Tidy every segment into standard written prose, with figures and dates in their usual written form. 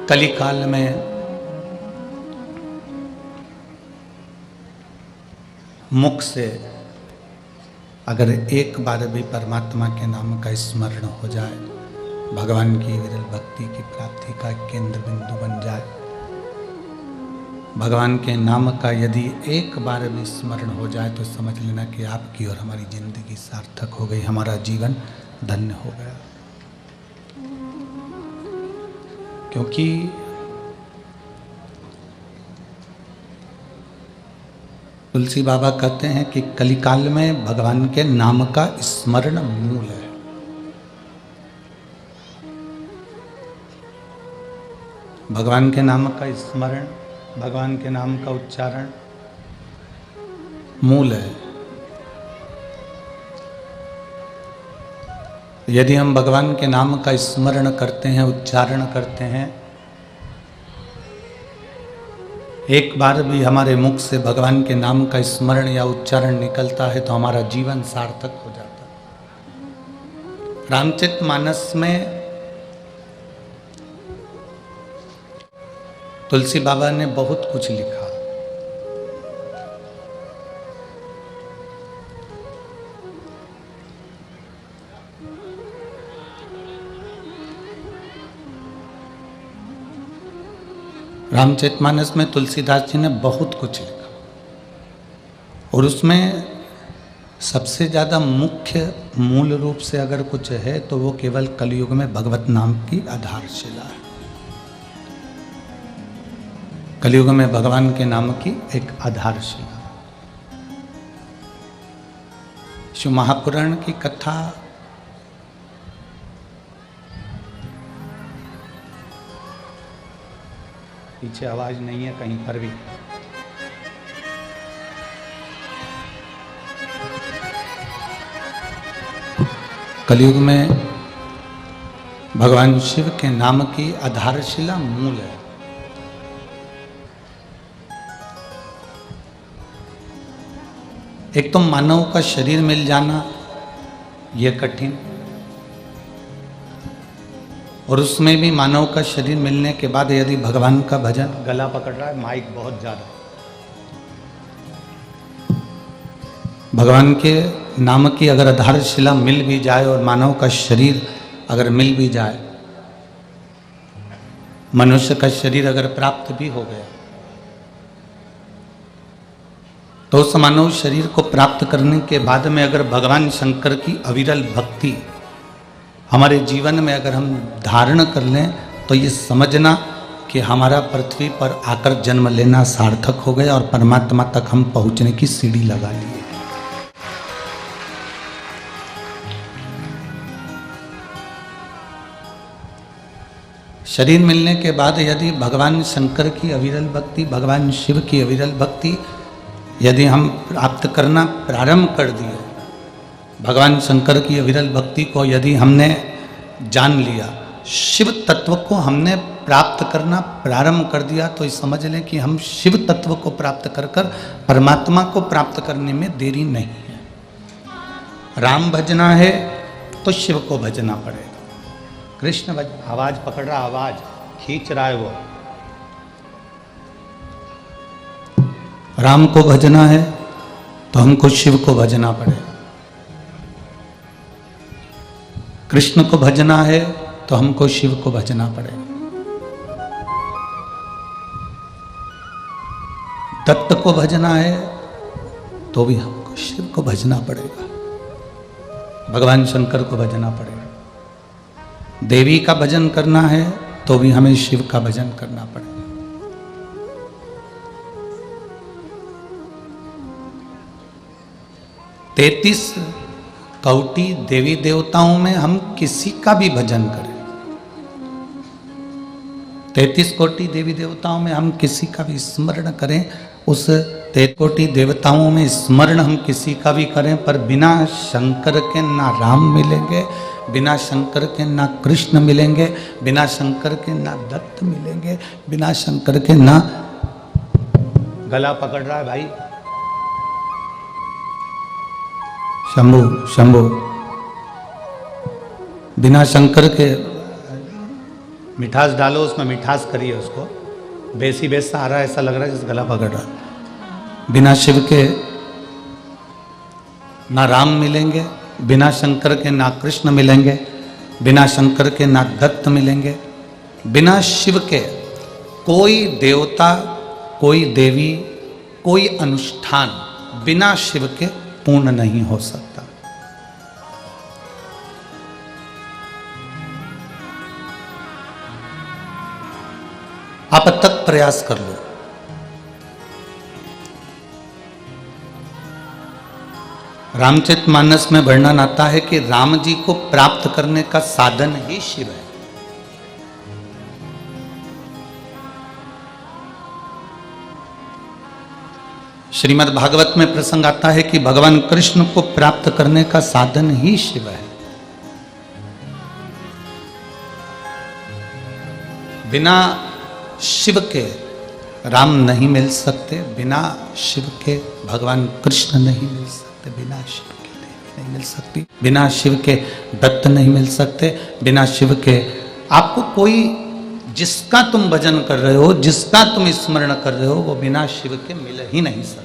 कली काल में मुख से अगर एक बार भी परमात्मा के नाम का स्मरण हो जाए, भगवान की विरल भक्ति की प्राप्ति का केंद्र बिंदु बन जाए, भगवान के नाम का यदि एक बार भी स्मरण हो जाए तो समझ लेना कि आपकी और हमारी जिंदगी सार्थक हो गई, हमारा जीवन धन्य हो गया। क्योंकि तुलसी बाबा कहते हैं कि कलिकाल में भगवान के नाम का स्मरण मूल है। भगवान के नाम का स्मरण, भगवान के नाम का उच्चारण मूल है। यदि हम भगवान के नाम का स्मरण करते हैं, उच्चारण करते हैं, एक बार भी हमारे मुख से भगवान के नाम का स्मरण या उच्चारण निकलता है तो हमारा जीवन सार्थक हो जाता है। रामचरितमानस में तुलसी बाबा ने बहुत कुछ लिखा। रामचरितमानस में तुलसीदास जी ने बहुत कुछ लिखा और उसमें सबसे ज़्यादा मुख्य मूल रूप से अगर कुछ है तो वो केवल कलयुग में भगवत नाम की आधारशिला है। कलयुग में भगवान के नाम की एक आधारशिला। शिव महापुराण की कथा पीछे आवाज नहीं है कहीं पर भी। कलयुग में भगवान शिव के नाम की आधारशिला मूल है। एक तो मानव का शरीर मिल जाना यह कठिन, और उसमें भी मानव का शरीर मिलने के बाद यदि भगवान का भजन, गला पकड़ रहा है माइक बहुत ज्यादा, भगवान के नाम की अगर आधारशिला मिल भी जाए और मानव का शरीर अगर मिल भी जाए, मनुष्य का शरीर अगर प्राप्त भी हो गया तो उस मानव शरीर को प्राप्त करने के बाद में अगर भगवान शंकर की अविरल भक्ति हमारे जीवन में अगर हम धारण कर लें तो ये समझना कि हमारा पृथ्वी पर आकर जन्म लेना सार्थक हो गया और परमात्मा तक हम पहुंचने की सीढ़ी लगा ली। शरीर मिलने के बाद यदि भगवान शंकर की अविरल भक्ति, भगवान शिव की अविरल भक्ति यदि हम प्राप्त करना प्रारंभ कर दिए, भगवान शंकर की अविरल भक्ति को यदि हमने जान लिया, शिव तत्व को हमने प्राप्त करना प्रारंभ कर दिया, तो समझ लें कि हम शिव तत्व को प्राप्त कर कर परमात्मा को प्राप्त करने में देरी नहीं है। राम भजना है तो शिव को भजना पड़ेगा। कृष्ण आवाज पकड़ रहा, आवाज खींच रहा है वो, राम को भजना है तो हमको शिव को भजना पड़ेगा। कृष्ण को भजना है तो हमको शिव को भजना पड़ेगा। दत्त को भजना है तो भी हमको शिव को भजना पड़ेगा, भगवान शंकर को भजना पड़ेगा। देवी का भजन करना है तो भी हमें शिव का भजन करना पड़ेगा। तैतीस कौटि देवी देवताओं में हम किसी का भी भजन करें, 33 कोटि देवी देवताओं में हम किसी का भी स्मरण करें, उस 33 कोटि देवताओं में स्मरण हम किसी का भी करें, पर बिना शंकर के ना राम मिलेंगे, बिना शंकर के ना कृष्ण मिलेंगे, बिना शंकर के ना दत्त मिलेंगे, बिना शंकर के ना, गला पकड़ रहा है भाई, शंभु शंभु, बिना शंकर के मिठास डालो, उसमें मिठास करिए उसको। बेसी बेसा आ रहा है, ऐसा लग रहा है जैसे गला पकड़ रहा है। बिना शिव के ना राम मिलेंगे, बिना शंकर के ना कृष्ण मिलेंगे, बिना शंकर के ना दत्त मिलेंगे। बिना शिव के कोई देवता, कोई देवी, कोई अनुष्ठान बिना शिव के पूर्ण नहीं हो सकता। आप अब तक प्रयास कर लो। रामचरितमानस में वर्णन आता है कि राम जी को प्राप्त करने का साधन ही शिव है। श्रीमद् भागवत में प्रसंग आता है कि भगवान कृष्ण को प्राप्त करने का साधन ही शिव है। बिना शिव के राम नहीं मिल सकते, बिना शिव के भगवान कृष्ण नहीं मिल सकते, बिना शिव के देवी नहीं मिल सकती, बिना शिव के दत्त नहीं मिल सकते, बिना शिव के आपको कोई, जिसका तुम भजन कर रहे हो, जिसका तुम स्मरण कर रहे हो, वो बिना शिव के मिल ही नहीं सकता,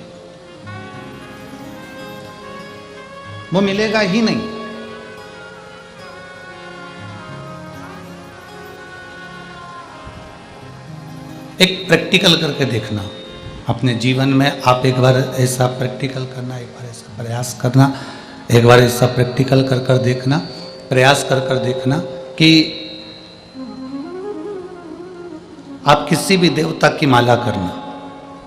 वो मिलेगा ही नहीं। एक प्रैक्टिकल करके देखना अपने जीवन में। आप एक बार ऐसा प्रैक्टिकल करना, एक बार ऐसा प्रयास करना, एक बार ऐसा प्रैक्टिकल कर कर देखना, प्रयास कर कर देखना कि आप किसी भी देवता की माला करना,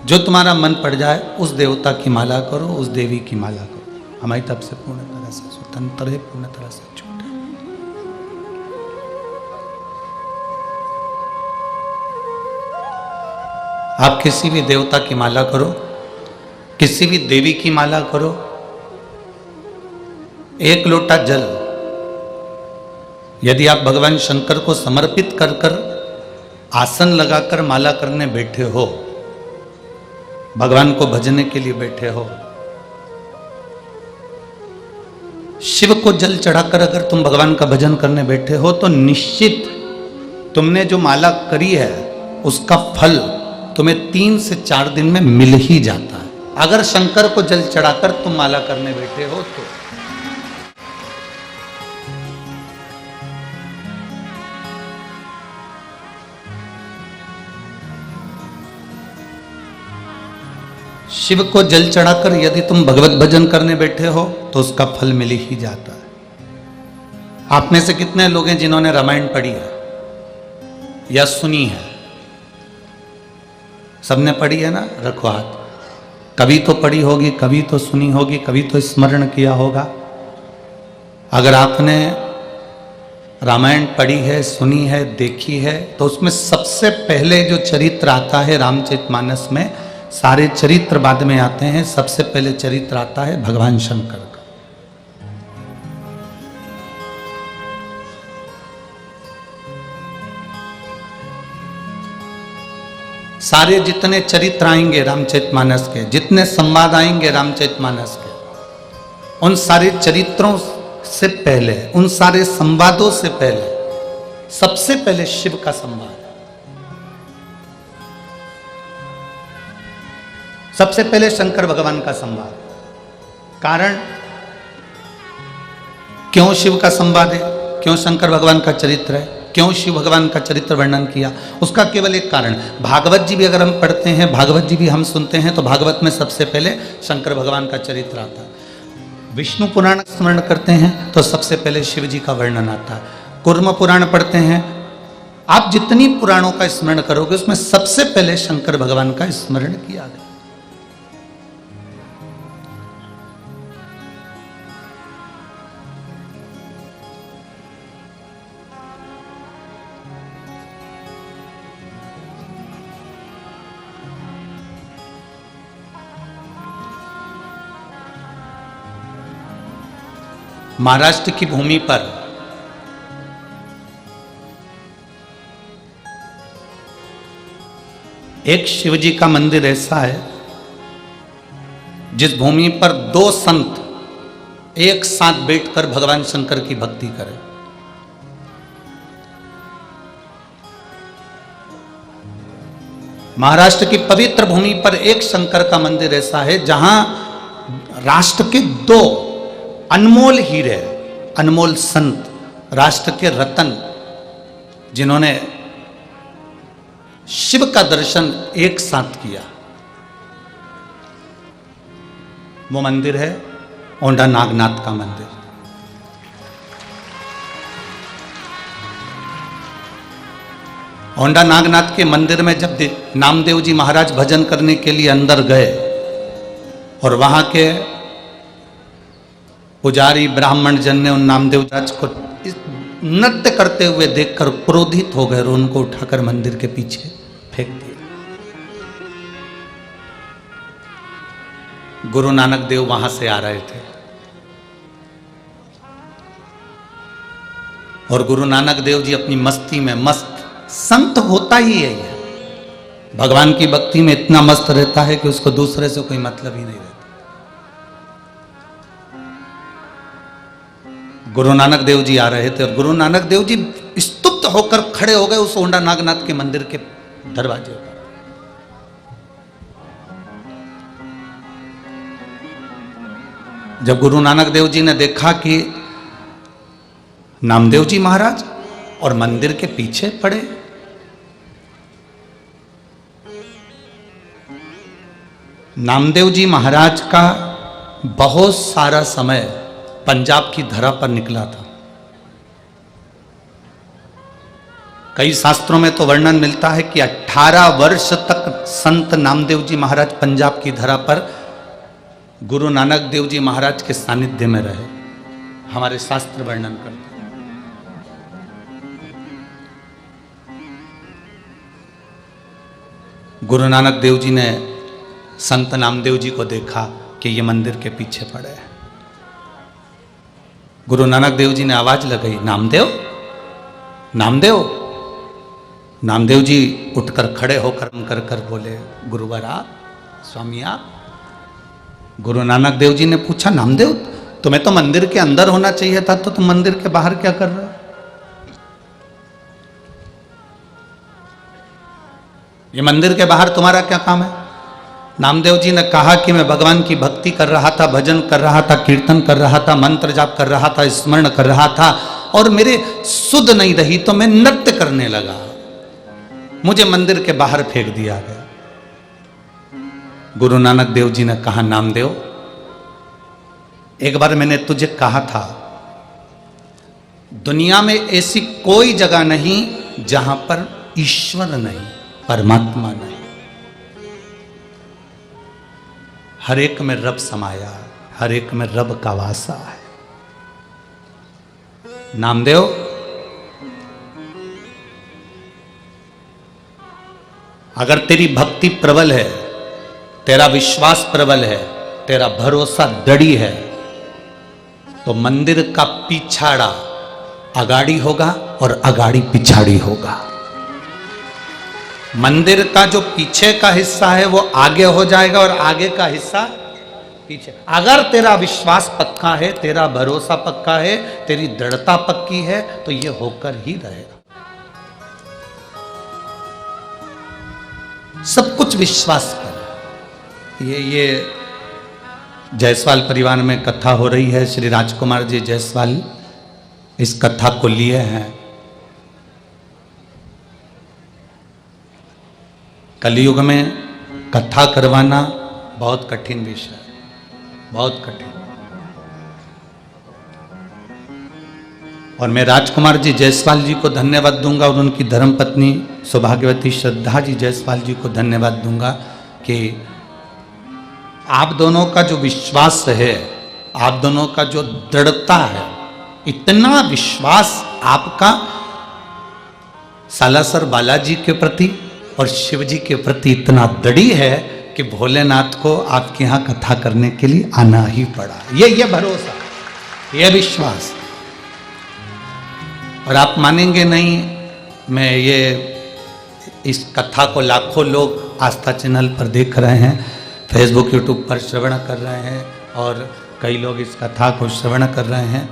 जो तुम्हारा मन पड़ जाए उस देवता की माला करो, उस देवी की माला करो। हमारी तरफ से पूर्ण तरह से स्वतंत्र है, पूर्ण तरह से छूट है। आप किसी भी देवता की माला करो, किसी भी देवी की माला करो। एक लोटा जल यदि आप भगवान शंकर को समर्पित कर कर आसन लगाकर माला करने बैठे हो, भगवान को भजने के लिए बैठे हो, शिव को जल चढ़ाकर अगर तुम भगवान का भजन करने बैठे हो, तो निश्चित तुमने जो माला करी है उसका फल तुम्हें 3 से 4 दिन में मिल ही जाता है। अगर शंकर को जल चढ़ाकर तुम माला करने बैठे हो तो। शिव को जल चढ़ाकर यदि तुम भगवत भजन करने बैठे हो तो उसका फल मिल ही जाता है। आप में से कितने लोग हैं जिन्होंने रामायण पढ़ी है या सुनी है? सबने पढ़ी है ना? रखो हाथ। कभी तो पढ़ी होगी, कभी तो सुनी होगी, कभी तो स्मरण किया होगा। अगर आपने रामायण पढ़ी है, सुनी है, देखी है, तो उसमें सबसे पहले जो चरित्र आता है रामचरितमानस में, सारे चरित्र बाद में आते हैं, सबसे पहले चरित्र आता है भगवान शंकर का। सारे जितने चरित्र आएंगे रामचरितमानस के, जितने संवाद आएंगे रामचरितमानस के, उन सारे चरित्रों से पहले, उन सारे संवादों से पहले, सबसे पहले शिव का संवाद है। सबसे पहले शंकर भगवान का संवाद। कारण क्यों शिव का संवाद है, क्यों शंकर भगवान का चरित्र है, क्यों शिव भगवान का चरित्र वर्णन किया, उसका केवल एक कारण। भागवत जी भी अगर हम पढ़ते हैं, भागवत जी भी हम सुनते हैं, तो भागवत में सबसे पहले शंकर भगवान का चरित्र आता है। विष्णु पुराण स्मरण करते हैं तो सबसे पहले शिव जी का वर्णन आता है। कूर्म पुराण पढ़ते हैं, आप जितनी पुराणों का स्मरण करोगे उसमें सबसे पहले शंकर भगवान का स्मरण किया गया। महाराष्ट्र की भूमि पर एक शिवजी का मंदिर ऐसा है जिस भूमि पर 2 संत एक साथ बैठकर भगवान शंकर की भक्ति करें। महाराष्ट्र की पवित्र भूमि पर एक शंकर का मंदिर ऐसा है जहां राष्ट्र के दो अनमोल हीरे, अनमोल संत, राष्ट्र के रतन, जिन्होंने शिव का दर्शन एक साथ किया, वो मंदिर है औंढा नागनाथ का मंदिर। औंढा नागनाथ के मंदिर में जब नामदेव जी महाराज भजन करने के लिए अंदर गए और वहां के पुजारी ब्राह्मण जन ने उन नामदेव राज को नृत्य करते हुए देखकर क्रोधित हो गए और उनको उठाकर मंदिर के पीछे फेंक दिया। गुरु नानक देव वहां से आ रहे थे और गुरु नानक देव जी अपनी मस्ती में मस्त, संत होता ही है, भगवान की भक्ति में इतना मस्त रहता है कि उसको दूसरे से कोई मतलब ही नहीं रहता। गुरु नानक देव जी आ रहे थे और गुरु नानक देव जी स्तुप्त होकर खड़े हो गए उस औंढा नागनाथ के मंदिर के दरवाजे पर। जब गुरु नानक देव जी ने देखा कि नामदेव जी महाराज और मंदिर के पीछे पड़े, नामदेव जी महाराज का बहुत सारा समय पंजाब की धरा पर निकला था। कई शास्त्रों में तो वर्णन मिलता है कि 18 वर्ष तक संत नामदेव जी महाराज पंजाब की धरा पर गुरु नानक देव जी महाराज के सानिध्य में रहे, हमारे शास्त्र वर्णन करते हैं। गुरु नानक देव जी ने संत नामदेव जी को देखा कि ये मंदिर के पीछे पड़े हैं। गुरु नानक देव जी ने आवाज लगाई, नामदेव, नामदेव। नामदेव जी उठकर खड़े होकर कर बोले, गुरुवर आप, स्वामी आप। गुरु नानक देव जी ने पूछा, नामदेव तुम्हें तो मंदिर के अंदर होना चाहिए था, तो तुम मंदिर के बाहर क्या कर रहे हो? ये मंदिर के बाहर तुम्हारा क्या काम है? नामदेव जी ने कहा कि मैं भगवान की भक्ति कर रहा था, भजन कर रहा था, कीर्तन कर रहा था, मंत्र जाप कर रहा था, स्मरण कर रहा था और मेरे सुध नहीं रही तो मैं नृत्य करने लगा, मुझे मंदिर के बाहर फेंक दिया गया। गुरु नानक देव जी ने कहा, नामदेव एक बार मैंने तुझे कहा था, दुनिया में ऐसी कोई जगह नहीं जहां पर ईश्वर नहीं, परमात्मा नहीं, हर एक में रब समाया है, हर एक में रब का वासा है। नामदेव अगर तेरी भक्ति प्रबल है, तेरा विश्वास प्रबल है, तेरा भरोसा दृढ़ है, तो मंदिर का पिछाड़ा अगाड़ी होगा और अगाड़ी पिछाड़ी होगा। मंदिर का जो पीछे का हिस्सा है वो आगे हो जाएगा और आगे का हिस्सा पीछे। अगर तेरा विश्वास पक्का है, तेरा भरोसा पक्का है, तेरी दृढ़ता पक्की है, तो ये होकर ही रहेगा। सब कुछ विश्वास कर। ये जायसवाल परिवार में कथा हो रही है, श्री राजकुमार जी जायसवाल इस कथा को लिए हैं। कलयुग में कथा करवाना बहुत कठिन विषय है, बहुत कठिन। और मैं राजकुमार जी जायसवाल जी को धन्यवाद दूंगा और उनकी धर्मपत्नी सौभाग्यवती श्रद्धा जी जायसवाल जी को धन्यवाद दूंगा कि आप दोनों का जो विश्वास है, आप दोनों का जो दृढ़ता है, इतना विश्वास आपका सालासर बालाजी के प्रति और शिव जी के प्रति इतना दृढ़ है कि भोलेनाथ को आपके यहाँ कथा करने के लिए आना ही पड़ा। ये भरोसा, ये विश्वास। और आप मानेंगे नहीं, मैं ये इस कथा को लाखों लोग आस्था चैनल पर देख रहे हैं, फेसबुक यूट्यूब पर श्रवण कर रहे हैं और कई लोग इस कथा को श्रवण कर रहे हैं।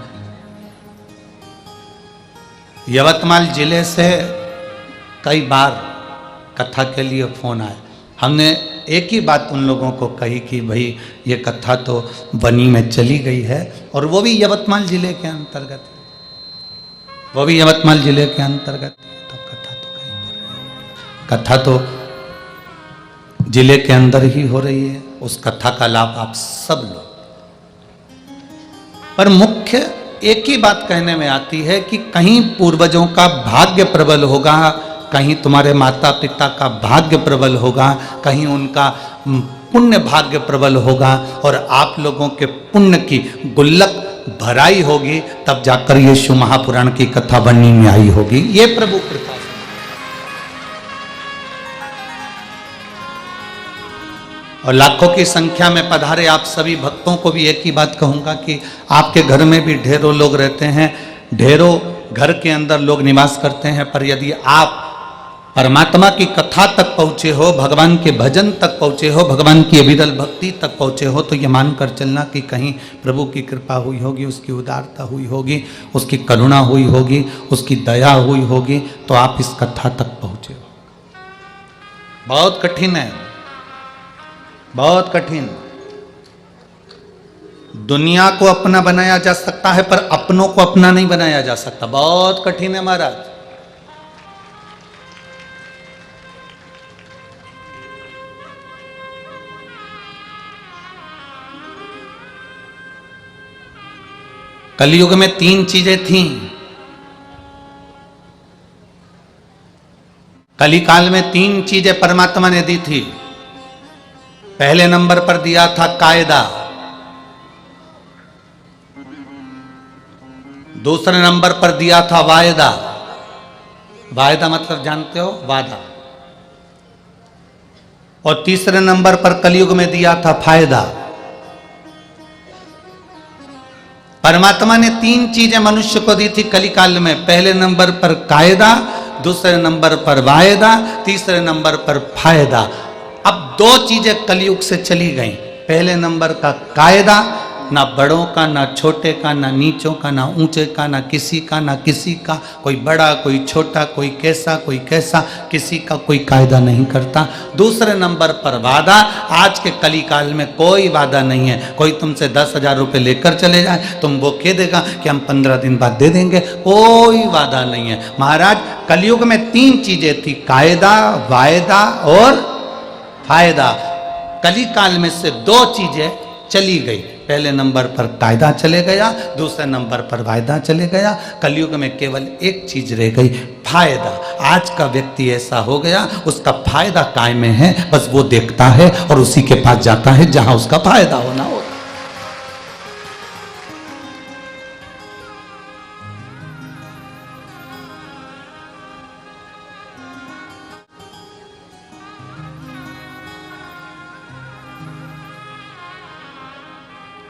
यवतमाल जिले से कई बार कथा के लिए फ़ोन आया। हमने एक ही बात उन लोगों को कही कि भाई ये कथा तो बनी में चली गई है, और वो भी यवतमाल जिले के अंतर्गत है, वो भी यवतमाल जिले के अंतर्गत है। तो कथा तो कहीं पर नहीं, कथा तो जिले के अंदर ही हो रही है, उस कथा का लाभ आप सब लो। पर मुख्य एक ही बात कहने में आती है कि कहीं पूर्वजों का भाग्य प्रबल होगा, कहीं तुम्हारे माता पिता का भाग्य प्रबल होगा, कहीं उनका पुण्य भाग्य प्रबल होगा, और आप लोगों के पुण्य की गुल्लक भराई होगी, तब जाकर ये शिव महापुराण की कथा बनने में आई होगी। ये प्रभु कृपा। और लाखों की संख्या में पधारे आप सभी भक्तों को भी एक ही बात कहूंगा कि आपके घर में भी ढेरों लोग रहते हैं, ढेरों घर के अंदर लोग निवास करते हैं, पर यदि आप परमात्मा की कथा तक पहुंचे हो, भगवान के भजन तक पहुंचे हो, भगवान की अविरल भक्ति तक पहुंचे हो, तो ये मानकर चलना कि कहीं प्रभु की कृपा हुई होगी, उसकी उदारता हुई होगी, उसकी करुणा हुई होगी, उसकी दया हुई होगी, तो आप इस कथा तक पहुंचे हो। बहुत कठिन है, बहुत कठिन। दुनिया को अपना बनाया जा सकता है, पर अपनों को अपना नहीं बनाया जा सकता। बहुत कठिन है महाराज। कलयुग में 3 चीजें थीं। कलिकाल में 3 चीजें परमात्मा ने दी थी। पहले नंबर पर दिया था कायदा, दूसरे नंबर पर दिया था वायदा। वायदा मतलब जानते हो, वादा। और तीसरे नंबर पर कलयुग में दिया था फायदा। परमात्मा ने 3 चीजें मनुष्य को दी थी कलिकाल में। पहले नंबर पर कायदा, दूसरे नंबर पर वायदा, तीसरे नंबर पर फायदा। अब 2 चीजें कलयुग से चली गई। पहले नंबर का कायदा, ना बड़ों का, ना छोटे का, ना नीचों का, ना ऊंचे का, ना किसी का, ना किसी का, कोई बड़ा कोई छोटा, कोई कैसा कोई कैसा, किसी का कोई कायदा नहीं करता। दूसरे नंबर पर वादा। आज के कलिकाल में कोई वादा नहीं है। कोई तुमसे 10,000 रुपये लेकर चले जाए, तुम वो कह देगा कि हम 15 दिन बाद दे देंगे, कोई वादा नहीं है। महाराज कलयुग में 3 चीजें थी, कायदा, वायदा और फायदा। कलिकाल में से 2 चीजें चली गई। पहले नंबर पर कायदा चले गया, दूसरे नंबर पर वायदा चले गया। कलयुग में केवल एक चीज रह गई, फायदा। आज का व्यक्ति ऐसा हो गया, उसका फायदा काय में है, बस वो देखता है और उसी के पास जाता है जहां उसका फायदा होना हो।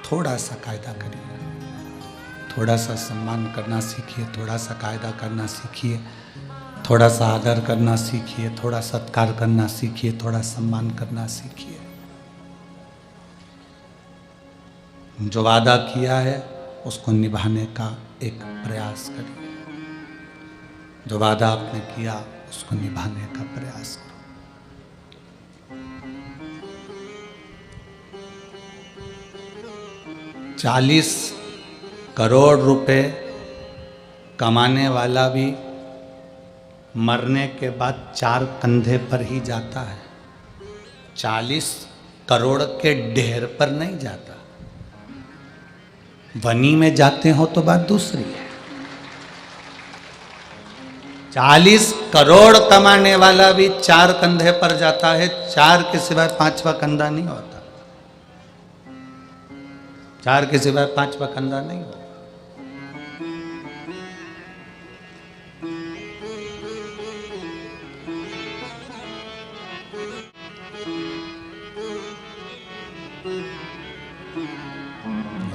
थोड़ा सा कायदा करिए, थोड़ा सा सम्मान करना सीखिए, थोड़ा सा कायदा करना सीखिए, थोड़ा सा आदर करना सीखिए, थोड़ा सत्कार करना सीखिए, थोड़ा सम्मान करना सीखिए। जो वादा किया है उसको निभाने का एक प्रयास करिए। जो वादा आपने किया उसको निभाने का प्रयास करो। 40 करोड़ रुपए कमाने वाला भी मरने के बाद 4 कंधे पर ही जाता है। 40 करोड़ के ढेर पर नहीं जाता। वनी में जाते हो तो बात दूसरी है। 40 करोड़ कमाने वाला भी 4 कंधे पर जाता है। 4 के सिवाय 5वां कंधा नहीं होता। 4 के सिवाय 5वां कंधा नहीं होता।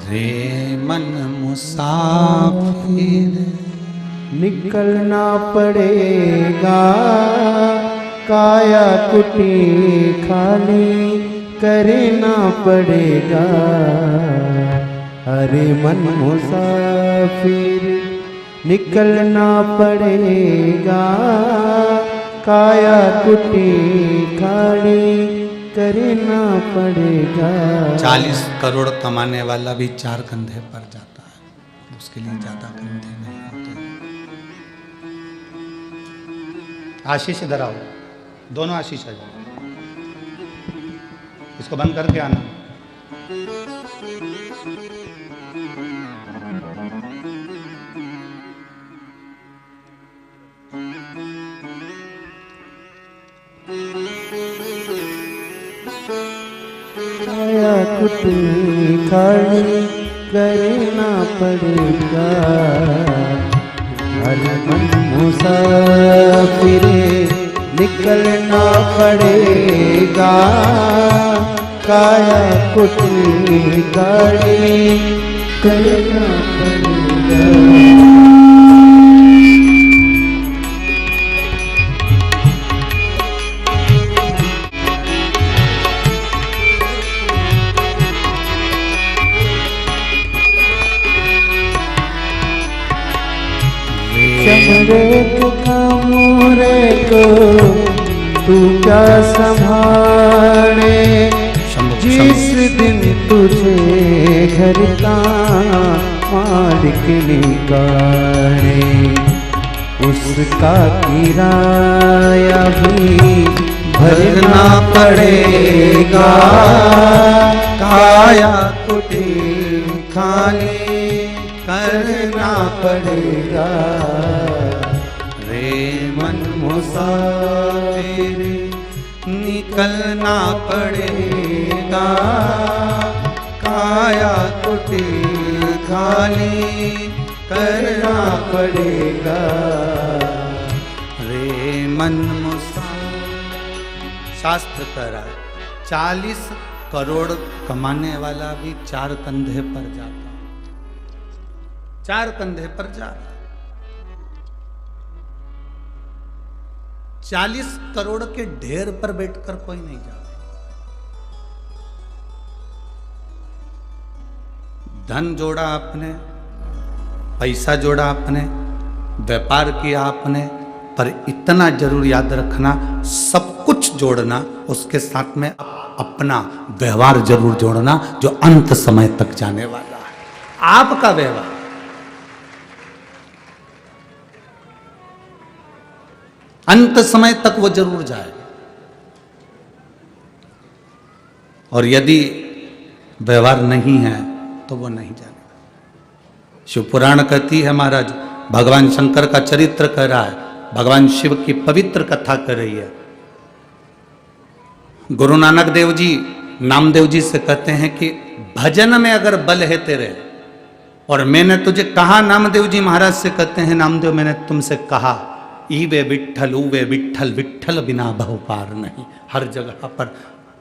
रे मन मुसाफिर निकलना पड़ेगा, काया कुटी खाली करना पड़ेगा। अरे मन मुसाफिर निकलना पड़ेगा, काया कुटी खाली करना पड़ेगा। 40 करोड़ कमाने वाला भी 4 कंधे पर जाता है, उसके लिए ज्यादा कंधे नहीं होते। आशीष इधर आओ, दोनों आशीष आ जाओ, इसको बंद करके आना। काया कुटी खाली करना पड़ेगा। हर मन मुसाफिरे निकलना पड़ेगा। काया कुटी खाली करना पड़ेगा। चमड़े के कमरे को तू क्या संभाले। जिस दिन तुझे घर का मालिक निकाले, उसका किराया भी भरना पड़ेगा। काया कुटी खाली करना पड़ेगा। रे मन मुसाफिर निकलना पड़ेगा। काया कुटी खाली करना पड़ेगा। रे मन मुसाफिर। शास्त्र कह रहा है 40 करोड़ कमाने वाला भी 4 कंधे पर जाता, 4 कंधे पर जा रहा। 40 करोड़ के ढेर पर बैठकर कोई नहीं जाता। धन जोड़ा आपने, पैसा जोड़ा आपने, व्यापार किया आपने, पर इतना जरूर याद रखना, सब कुछ जोड़ना, उसके साथ में अपना व्यवहार जरूर जोड़ना, जो अंत समय तक जाने वाला है। आपका व्यवहार अंत समय तक वो जरूर जाए। और यदि व्यवहार नहीं है तो वो नहीं जाएगा। शिव पुराण कहती है महाराज, भगवान शंकर का चरित्र कह रहा है, भगवान शिव की पवित्र कथा कर रही है। गुरु नानक देव जी नामदेव जी से कहते हैं कि भजन में अगर बल है तेरे, और मैंने तुझे कहा, नामदेव जी महाराज से कहते हैं, नामदेव मैंने तुमसे कहा, ई वे विठ्ठल ऊ वे विठ्ठल, विठ्ठल बिना बहु पार नहीं। हर जगह पर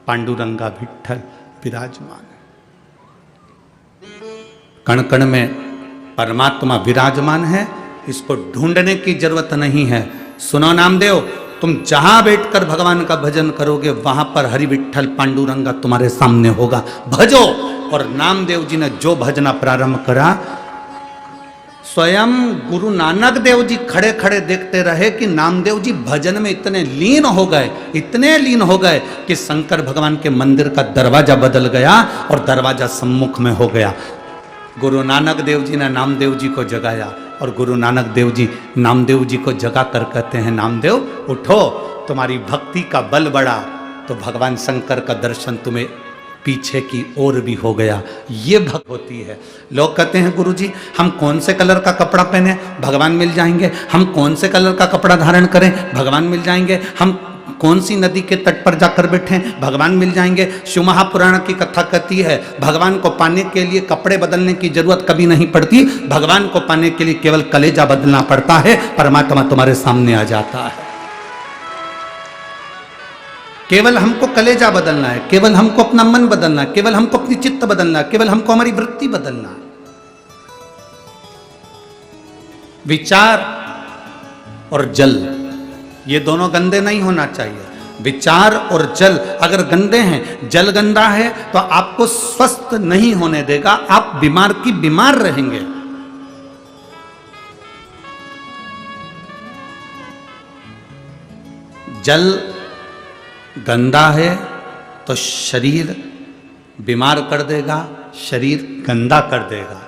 पांडुरंगा विठ्ठल विराजमान है। कण कण में परमात्मा विराजमान है, इसको ढूंढने की जरूरत नहीं है। सुनो नामदेव, तुम जहां बैठकर भगवान का भजन करोगे वहां पर हरि विठ्ठल पांडुरंगा तुम्हारे सामने होगा, भजो। और नामदेव जी ने जो भजना प्रारंभ करा, स्वयं गुरु नानक देव जी खड़े खड़े देखते रहे कि नामदेव जी भजन में इतने लीन हो गए, इतने लीन हो गए कि शंकर भगवान के मंदिर का दरवाजा बदल गया और दरवाजा सम्मुख में हो गया। गुरु नानक देव जी ने नामदेव जी को जगाया, और गुरु नानक देव जी नामदेव जी को जगा कर कहते हैं, नामदेव उठो, तुम्हारी भक्ति का बल बढ़ा तो भगवान शंकर का दर्शन तुम्हें पीछे की ओर भी हो गया। ये भक्त होती है। लोग कहते हैं गुरुजी हम कौन से कलर का कपड़ा पहने, भगवान मिल जाएंगे। हम कौन से कलर का कपड़ा धारण करें, भगवान मिल जाएंगे। हम कौन सी नदी के तट पर जाकर बैठें, भगवान मिल जाएंगे। शिव महापुराण की कथा कहती है, भगवान को पाने के लिए कपड़े बदलने की जरूरत कभी नहीं पड़ती, भगवान को पाने के लिए केवल कलेजा बदलना पड़ता है, परमात्मा तुम्हारे सामने आ जाता है। केवल हमको कलेजा बदलना है, केवल हमको अपना मन बदलना है, केवल हमको अपनी चित्त बदलना है, केवल हमको हमारी वृत्ति बदलना है। विचार और जल, ये दोनों गंदे नहीं होना चाहिए। विचार और जल अगर गंदे हैं, जल गंदा है तो आपको स्वस्थ नहीं होने देगा, आप बीमार की बीमार रहेंगे। जल गंदा है तो शरीर बीमार कर देगा, शरीर गंदा कर देगा,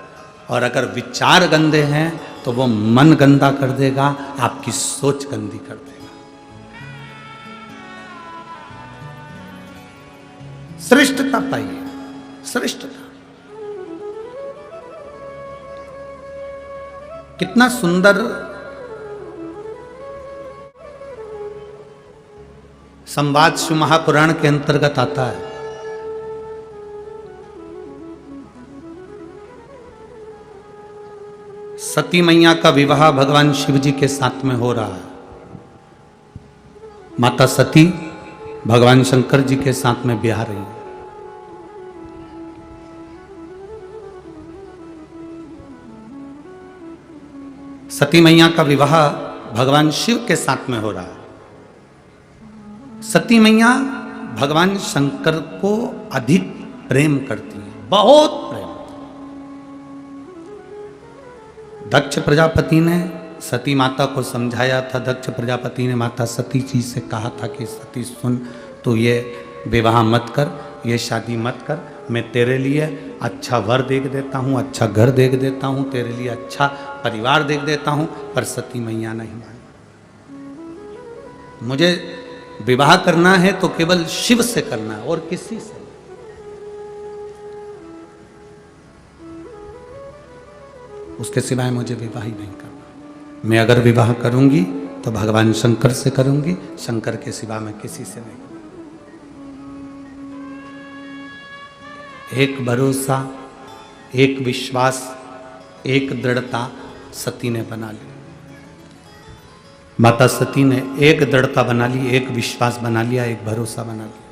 और अगर विचार गंदे हैं तो वो मन गंदा कर देगा, आपकी सोच गंदी कर देगा। श्रेष्ठता पाइए, श्रेष्ठता। कितना सुंदर संवाद शिव महापुराण के अंतर्गत आता है। सती मैया का विवाह भगवान शिव जी के साथ में हो रहा है। माता सती भगवान शंकर जी के साथ में ब्याह रही है। सती मैया का विवाह भगवान शिव के साथ में हो रहा है। सती मैया भगवान शंकर को अधिक प्रेम करती है, बहुत प्रेम। दक्ष प्रजापति ने सती माता को समझाया था। दक्ष प्रजापति ने माता सती जी से कहा था कि सती सुन, तू ये विवाह मत कर, ये शादी मत कर, मैं तेरे लिए अच्छा वर देख देता हूँ, अच्छा घर देख देता हूँ, तेरे लिए अच्छा परिवार देख देता हूँ। पर सती मैया नहीं मानी। मुझे विवाह करना है तो केवल शिव से करना है और किसी से। उसके सिवाय मुझे विवाह ही नहीं करना। मैं अगर विवाह करूंगी तो भगवान शंकर से करूंगी, शंकर के सिवा मैं किसी से नहीं करूंगी। एक भरोसा, एक विश्वास, एक दृढ़ता सती ने बना ली। माता सती ने एक दृढ़ता बना ली, एक विश्वास बना लिया, एक भरोसा बना लिया।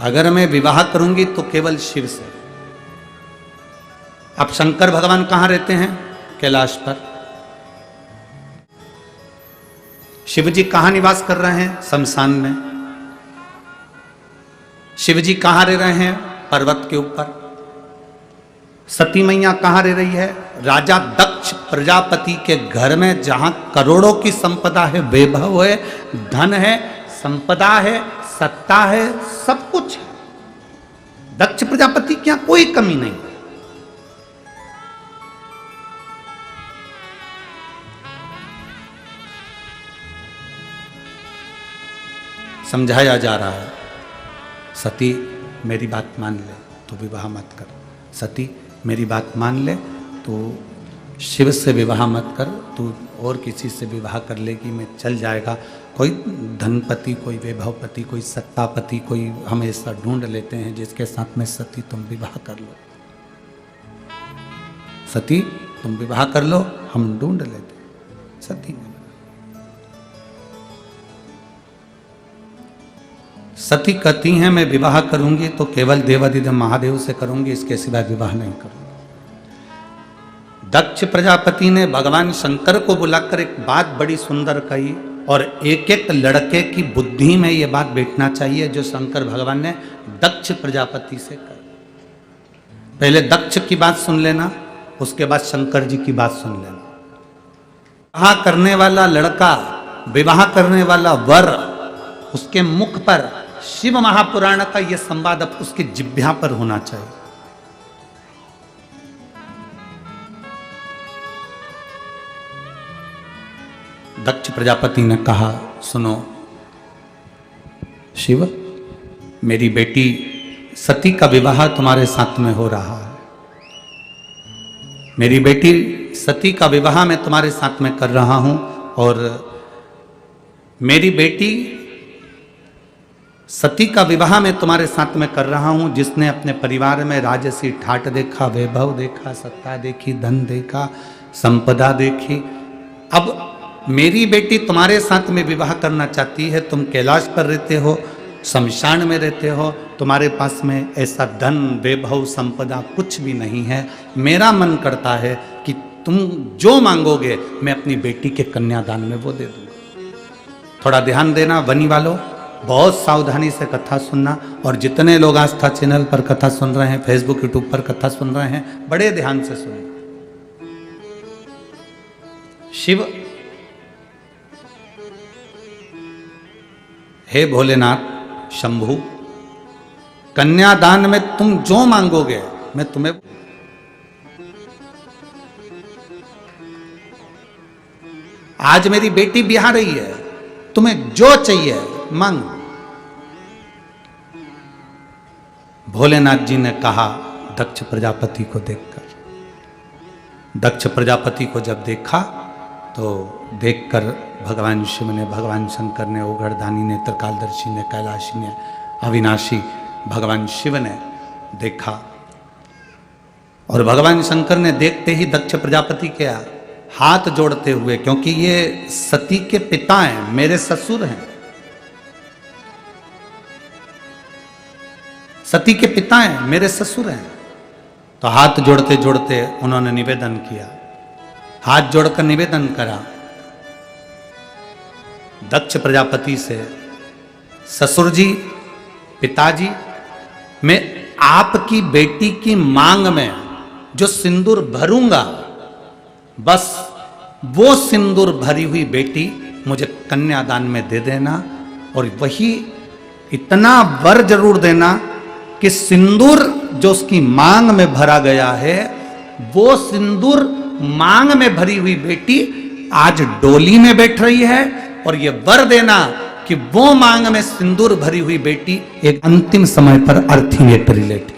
अगर मैं विवाह करूंगी तो केवल शिव से। अब शंकर भगवान कहां रहते हैं? कैलाश पर। शिव जी कहां निवास कर रहे हैं? शमशान में। शिव जी कहां रह रहे हैं? पर्वत के ऊपर। सती मैया कहां रह रही है? राजा दक्ष प्रजापति के घर में, जहां करोड़ों की संपदा है, वैभव है, धन है, संपदा है, सत्ता है, सब कुछ है। दक्ष प्रजापति की यहां कोई कमी नहीं। समझाया जा रहा है, सती मेरी बात मान ले तो विवाह मत कर। सती मेरी बात मान ले तो शिव से विवाह मत कर, तू और किसी से विवाह कर लेगी मैं चल जाएगा। कोई धनपति, कोई वैभवपति, कोई सत्तापति, कोई हम ऐसा ढूंढ लेते हैं जिसके साथ में सती तुम विवाह कर लो। सती तुम विवाह कर लो, हम ढूंढ लेते। सती ने सती कहती हैं मैं विवाह करूंगी तो केवल देवादिदेव महादेव से करूंगी, इसके सिवाय विवाह नहीं करूंगी। दक्ष प्रजापति ने भगवान शंकर को बुलाकर एक बात बड़ी सुंदर कही, और एक एक लड़के की बुद्धि में यह बात बैठना चाहिए जो शंकर भगवान ने दक्ष प्रजापति से कही। पहले दक्ष की बात सुन लेना, उसके बाद शंकर जी की बात सुन लेना। विवाह करने वाला लड़का, विवाह करने वाला वर, उसके मुख पर शिव महापुराण का यह संवाद अब उसकी जिह्वा पर होना चाहिए। दक्ष प्रजापति ने कहा, सुनो शिव, मेरी बेटी सती का विवाह तुम्हारे साथ में हो रहा है। मेरी बेटी सती का विवाह मैं तुम्हारे साथ में कर रहा हूं, और मेरी बेटी सती का विवाह मैं तुम्हारे साथ में कर रहा हूं, जिसने अपने परिवार में राजसी ठाट देखा, वैभव देखा, सत्ता देखी, धन देखा, संपदा देखी। अब मेरी बेटी तुम्हारे साथ में विवाह करना चाहती है। तुम कैलाश पर रहते हो, शमशान में रहते हो, तुम्हारे पास में ऐसा धन, वैभव, संपदा कुछ भी नहीं है। मेरा मन करता है कि तुम जो मांगोगे मैं अपनी बेटी के कन्यादान में वो दे दूंगा। थोड़ा ध्यान देना वनी वालों, बहुत सावधानी से कथा सुनना, और जितने लोग आस्था चैनल पर कथा सुन रहे हैं, फेसबुक यूट्यूब पर कथा सुन रहे हैं, बड़े ध्यान से सुनना। शिव, हे भोलेनाथ शंभु, कन्यादान में तुम जो मांगोगे मैं तुम्हें, आज मेरी बेटी ब्याह रही है, तुम्हें जो चाहिए मांगो। भोलेनाथ जी ने कहा दक्ष प्रजापति को देखकर। दक्ष प्रजापति को जब देखा तो देखकर भगवान शिव ने, भगवान शंकर ने, ओघड़दानी ने, त्रिकालदर्शी ने, कैलाशी ने, अविनाशी भगवान शिव ने देखा और भगवान शंकर ने देखते ही दक्ष प्रजापति के हाथ जोड़ते हुए, क्योंकि ये सती के पिता हैं, मेरे ससुर हैं, सती के पिता हैं, मेरे ससुर हैं, तो हाथ जोड़ते जोड़ते उन्होंने निवेदन किया, हाथ जोड़कर निवेदन करा दक्ष प्रजापति से, ससुर जी, पिताजी, मैं आपकी बेटी की मांग में जो सिंदूर भरूंगा, बस वो सिंदूर भरी हुई बेटी मुझे कन्यादान में दे देना, और वही इतना वर जरूर देना कि सिंदूर जो उसकी मांग में भरा गया है, वो सिंदूर मांग में भरी हुई बेटी आज डोली में बैठ रही है, और ये वर देना कि वो मांग में सिंदूर भरी हुई बेटी एक अंतिम समय पर अर्थी लेकर लेटी,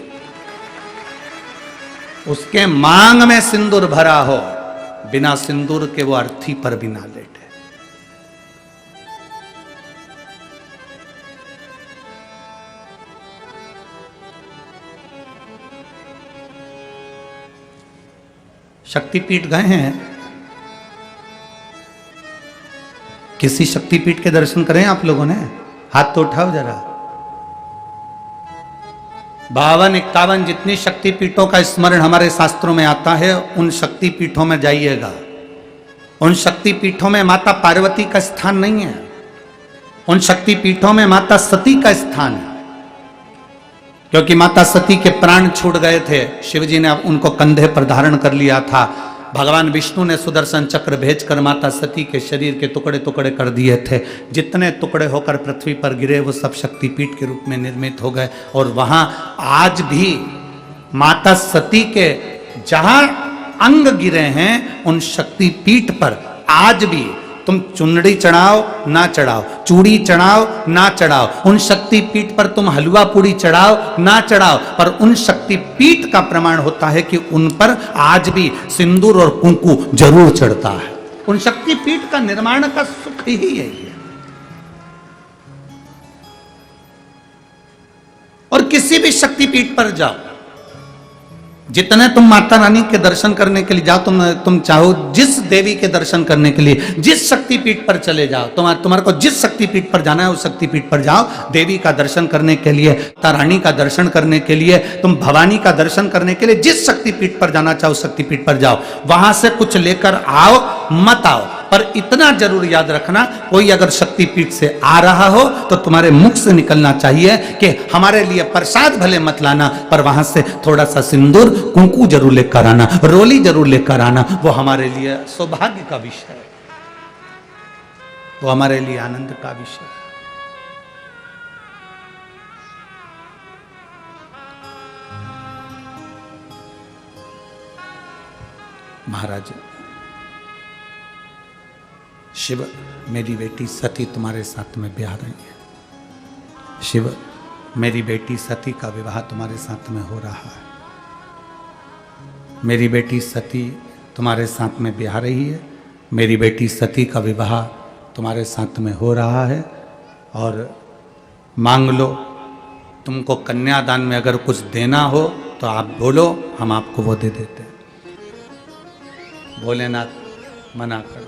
उसके मांग में सिंदूर भरा हो, बिना सिंदूर के वो अर्थी पर भी ना लेटे। शक्तिपीठ गए हैं, किसी शक्तिपीठ के दर्शन करें आप लोगों ने? हाथ तो उठाओ जरा। 52-51 जितनी शक्तिपीठों का स्मरण हमारे शास्त्रों में आता है, उन शक्तिपीठों में जाइएगा। उन शक्तिपीठों में माता पार्वती का स्थान नहीं है, उन शक्तिपीठों में माता सती का स्थान है, क्योंकि माता सती के प्राण छूट गए थे, शिवजी ने उनको कंधे पर धारण कर लिया था। भगवान विष्णु ने सुदर्शन चक्र भेजकर माता सती के शरीर के टुकड़े टुकड़े कर दिए थे। जितने टुकड़े होकर पृथ्वी पर गिरे वो सब शक्तिपीठ के रूप में निर्मित हो गए, और वहां आज भी माता सती के जहां अंग गिरे हैं, उन शक्तिपीठ पर आज भी तुम चुनड़ी चढ़ाओ ना चढ़ाओ, चूड़ी चढ़ाओ ना चढ़ाओ, उन शक्तिपीठ पर तुम हलवा पूड़ी चढ़ाओ ना चढ़ाओ, पर उन शक्तिपीठ का प्रमाण होता है कि उन पर आज भी सिंदूर और कुंकू जरूर चढ़ता है। उन शक्तिपीठ का निर्माण का सुख ही यही है। और किसी भी शक्तिपीठ पर जाओ, जितने तुम माता रानी के दर्शन करने के लिए जाओ, तुम चाहो जिस देवी के दर्शन करने के लिए जिस शक्तिपीठ पर चले जाओ, तुम्हारे को जिस शक्तिपीठ पर जाना है उस शक्तिपीठ पर जाओ, देवी का दर्शन करने के लिए, माता रानी का दर्शन करने के लिए, तुम भवानी का दर्शन करने के लिए जिस शक्तिपीठ पर जाना चाहो उस शक्तिपीठ पर जाओ। वहां से कुछ लेकर आओ मत आओ, पर इतना जरूर याद रखना, कोई अगर शक्तिपीठ से आ रहा हो तो तुम्हारे मुख से निकलना चाहिए कि हमारे लिए प्रसाद भले मत लाना, पर वहां से थोड़ा सा सिंदूर कुंकू जरूर लेकर आना, रोली जरूर लेकर आना। वो हमारे लिए सौभाग्य का विषय है, वो हमारे लिए आनंद का विषय है। महाराज, शिव, मेरी बेटी सती तुम्हारे साथ में ब्याह रही है। शिव, मेरी बेटी सती का विवाह तुम्हारे साथ में हो रहा है। मेरी बेटी सती तुम्हारे साथ में ब्याह रही है। मेरी बेटी सती का विवाह तुम्हारे साथ में हो रहा है। और मांग लो, तुमको कन्यादान में अगर कुछ देना हो तो आप बोलो, हम आपको वो दे देते हैं। भोलेनाथ मना कर।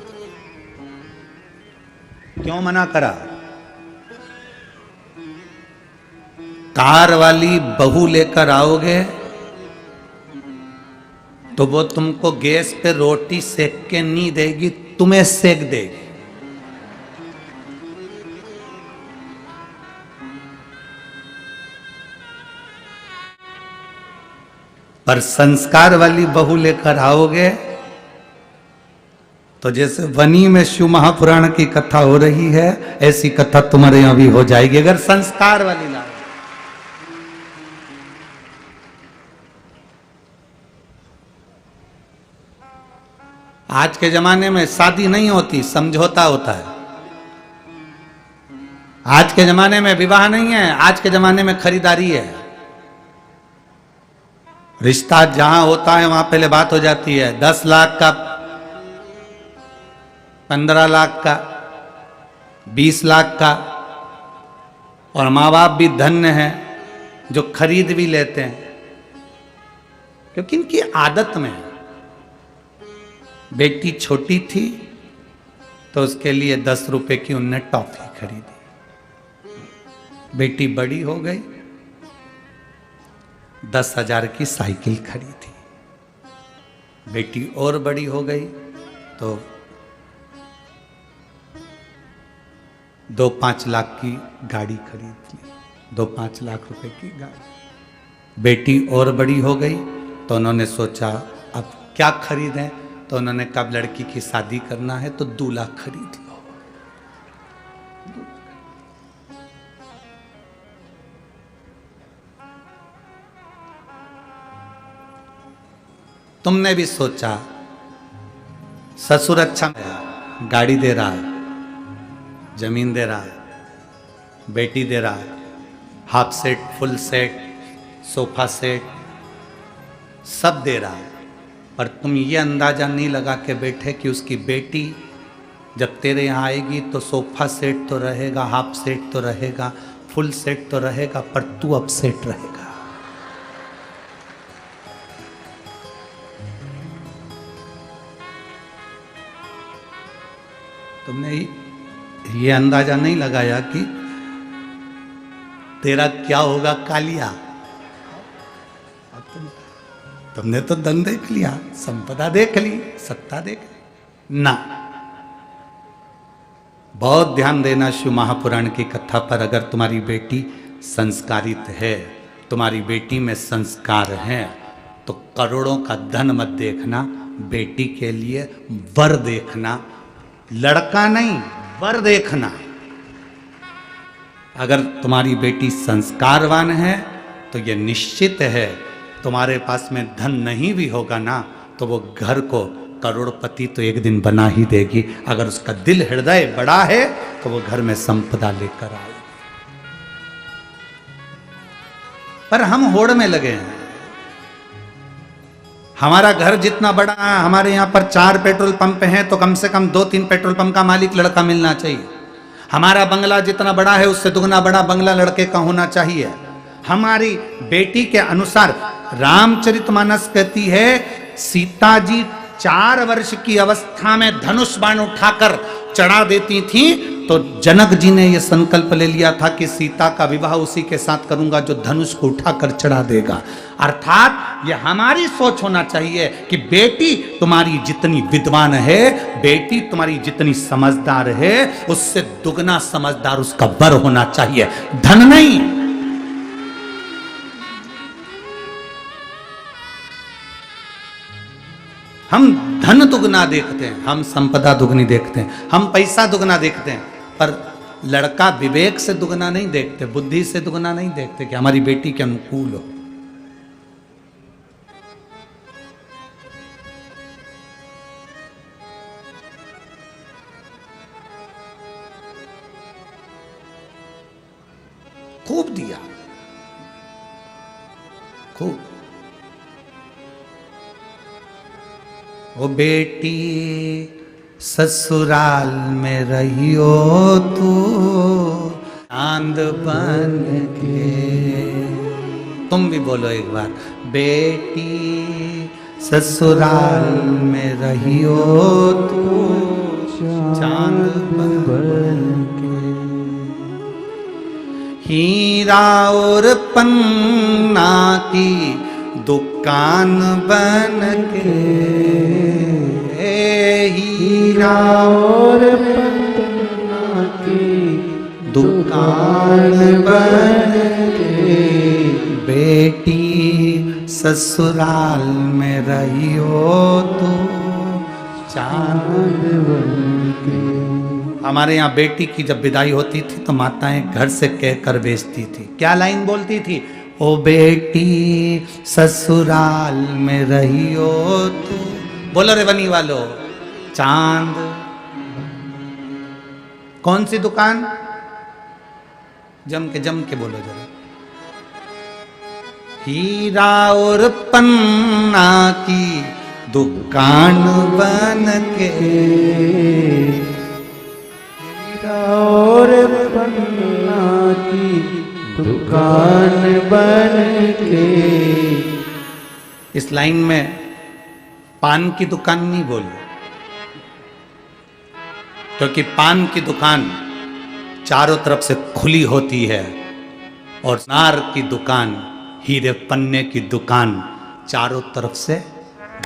क्यों मना करा? कार वाली बहू लेकर आओगे तो वो तुमको गैस पे रोटी सेक के नहीं देगी, तुम्हें सेक देगी। पर संस्कार वाली बहू लेकर आओगे तो जैसे वनी में शिव महापुराण की कथा हो रही है, ऐसी कथा तुम्हारे यहां भी हो जाएगी अगर संस्कार वाली ला। आज के जमाने में शादी नहीं होती, समझौता होता है। आज के जमाने में विवाह नहीं है, आज के जमाने में खरीदारी है। रिश्ता जहां होता है वहां पहले बात हो जाती है, 10 लाख का, 15 लाख का, 20 लाख का। और माँ बाप भी धन्य हैं जो खरीद भी लेते हैं, क्योंकि इनकी आदत में है। बेटी छोटी थी तो उसके लिए 10 रुपए की उनने टॉफी खरीदी। बेटी बड़ी हो गई, 10,000 की साइकिल खरीदी। बेटी और बड़ी हो गई तो 2-5 लाख की गाड़ी खरीद ली, 2-5 लाख रुपए की गाड़ी। बेटी और बड़ी हो गई तो उन्होंने सोचा अब क्या खरीदें, तो उन्होंने कहा लड़की की शादी करना है तो दूल्हा खरीद लो। तुमने भी सोचा ससुर अच्छा गाड़ी दे रहा है, जमीन दे रहा है, बेटी दे रहा है, half set, full set, sofa set सब दे रहा है, पर तुम ये अंदाजा नहीं लगा के बैठे कि उसकी बेटी जब तेरे यहाँ आएगी तो सोफा सेट तो रहेगा, हाफ सेट तो रहेगा, फुल सेट तो रहेगा, पर तू अपसेट रहेगा। तुमने ये अंदाजा नहीं लगाया कि तेरा क्या होगा कालिया। तुमने तो धन देख लिया, संपदा देख ली, सत्ता देख ली ना। बहुत ध्यान देना शिव महापुराण की कथा पर। अगर तुम्हारी बेटी संस्कारित है, तुम्हारी बेटी में संस्कार है, तो करोड़ों का धन मत देखना, बेटी के लिए वर देखना, लड़का नहीं वर देखना। अगर तुम्हारी बेटी संस्कारवान है तो यह निश्चित है तुम्हारे पास में धन नहीं भी होगा ना तो वो घर को करोड़पति तो एक दिन बना ही देगी। अगर उसका दिल हृदय बड़ा है तो वो घर में संपदा लेकर आएगी। पर हम होड़ में लगे हैं। हमारा घर जितना बड़ा है, हमारे यहां पर 4 पेट्रोल पंप हैं तो कम से कम 2-3 पेट्रोल पंप का मालिक लड़का मिलना चाहिए। हमारा बंगला जितना बड़ा है उससे दुगना बड़ा बंगला लड़के का होना चाहिए। हमारी बेटी के अनुसार रामचरितमानस कहती है सीता जी 4 वर्ष की अवस्था में धनुष बाण उठाकर चढ़ा देती थी, तो जनक जी ने यह संकल्प ले लिया था कि सीता का विवाह उसी के साथ करूंगा जो धनुष को उठाकर चढ़ा देगा। अर्थात यह हमारी सोच होना चाहिए कि बेटी तुम्हारी जितनी विद्वान है, बेटी तुम्हारी जितनी समझदार है, उससे दुगना समझदार उसका वर होना चाहिए, धन नहीं। हम धन दुगना देखते हैं, हम संपदा दुगनी देखते हैं, हम पैसा दुगना देखते हैं, पर लड़का विवेक से दुगना नहीं देखते, बुद्धि से दुगना नहीं देखते कि हमारी बेटी के अनुकूल हो। खूब दिया, खूब। ओ बेटी ससुराल में रहियो तू चांद बन के। तुम भी बोलो एक बार, बेटी ससुराल में रहियो तू चांद बन के। हीरा और पन्ना की दुकान बन के, हीरा और पन्ना की दुकान बन के। बेटी ससुराल में रहियो तो चांद बनके। हमारे यहाँ बेटी की जब विदाई होती थी तो माताएं घर से कहकर भेजती थी, क्या लाइन बोलती थी? ओ बेटी ससुराल में रहियो तू, बोलो रे बनी वालो, चांद। कौन सी दुकान? जम के बोलो जरा। हीरा और पन्ना की दुकान बन के, हीरा और पन्ना की दुकान बन के। इस लाइन में पान की दुकान नहीं बोलो, क्योंकि पान की दुकान चारों तरफ से खुली होती है और नार की दुकान, हीरे पन्ने की दुकान चारों तरफ से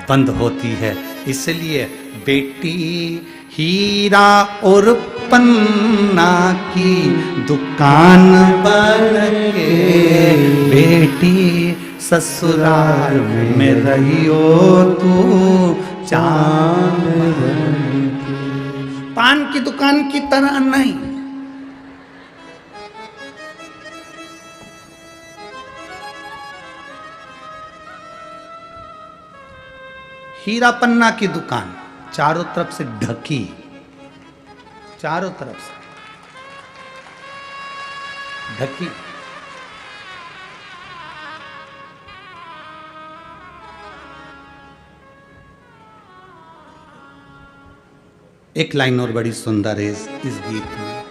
बंद होती है। इसलिए बेटी हीरा और पन्ना की दुकान बन के, बेटी ससुराल में रहियो तू चांद बन के। पान की दुकान की तरह नहीं। हीरा पन्ना की दुकान चारों तरफ से ढकी, चारों तरफ से ढकी। एक लाइन और बड़ी सुंदर है इस गीत में।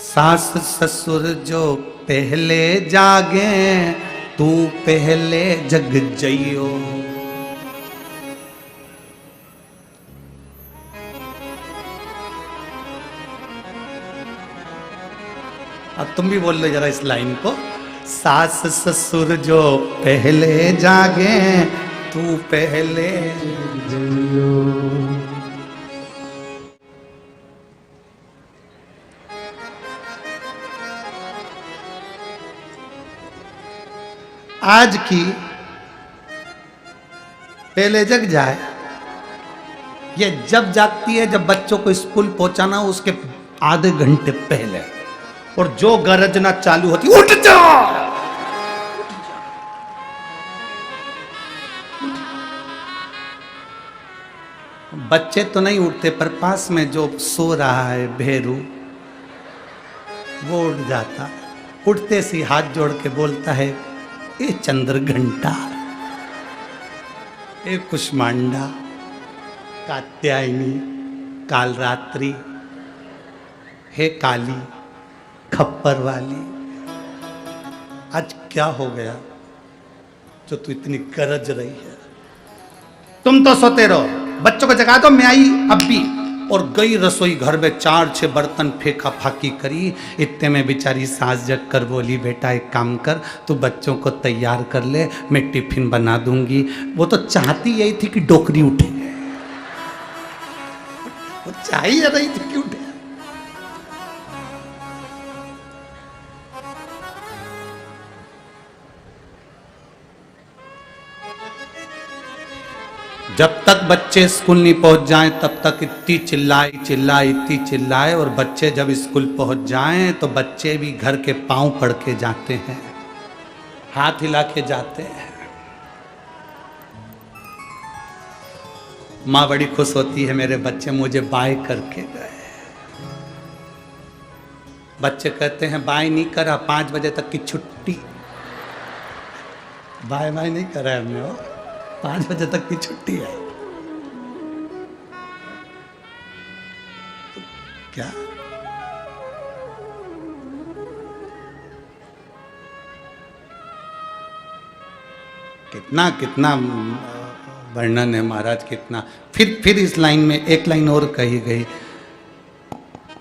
सास ससुर जो पहले जागे, तू पहले जग जइयो। अब तुम भी बोल लो जरा इस लाइन को। सास ससुर जो पहले जागे, तू पहले जइयो। आज की पहले जग जाए, ये जब जागती है जब बच्चों को स्कूल पहुंचाना हो उसके आधे घंटे पहले, और जो गरजना चालू होती, उठ जा। बच्चे तो नहीं उठते, पर पास में जो सो रहा है भेरू वो उठ जाता। उठते से हाथ जोड़ के बोलता है, ए चंद्र घंटा, ए कुष्मांडा, कात्यायनी, कालरात्रि, हे काली खप्पर वाली, आज क्या हो गया जो तू इतनी गरज रही है? तुम तो सोते रहो, बच्चों को जगा दो। मैं आई अब भी, और गई रसोई घर में 4-6 बर्तन फेंका फाकी करी। इतने में बेचारी सास जग कर बोली, बेटा एक काम कर, तू बच्चों को तैयार कर ले, मैं टिफिन बना दूंगी। वो तो चाहती यही थी कि डोकरी उठे, वो चाहिए रही थी कि उठे। जब तक बच्चे स्कूल नहीं पहुंच जाएं तब तक इतनी इतनी चिल्लाए, और बच्चे जब स्कूल पहुंच जाएं तो बच्चे भी घर के पांव पड़ के जाते हैं, हाथ हिला के जाते हैं। माँ बड़ी खुश होती है, मेरे बच्चे मुझे बाय करके गए। बच्चे कहते हैं बाय नहीं करा, 5 बजे तक की छुट्टी। बाय बाय नहीं करा है हमने, 5 बजे तक की छुट्टी है। तो क्या कितना कितना वर्णन है महाराज, कितना। फिर इस लाइन में एक लाइन और कही गई,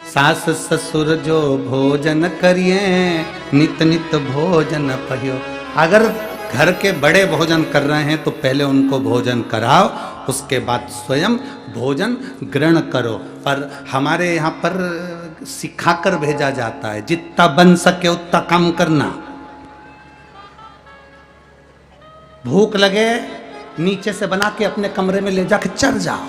सास ससुर जो भोजन करिए, नित नित भोजन पहियो। अगर घर के बड़े भोजन कर रहे हैं तो पहले उनको भोजन कराओ, उसके बाद स्वयं भोजन ग्रहण करो। पर हमारे यहाँ पर सिखाकर भेजा जाता है, जितना बन सके उतना काम करना। भूख लगे नीचे से बना के अपने कमरे में ले जाके चढ़ जाओ।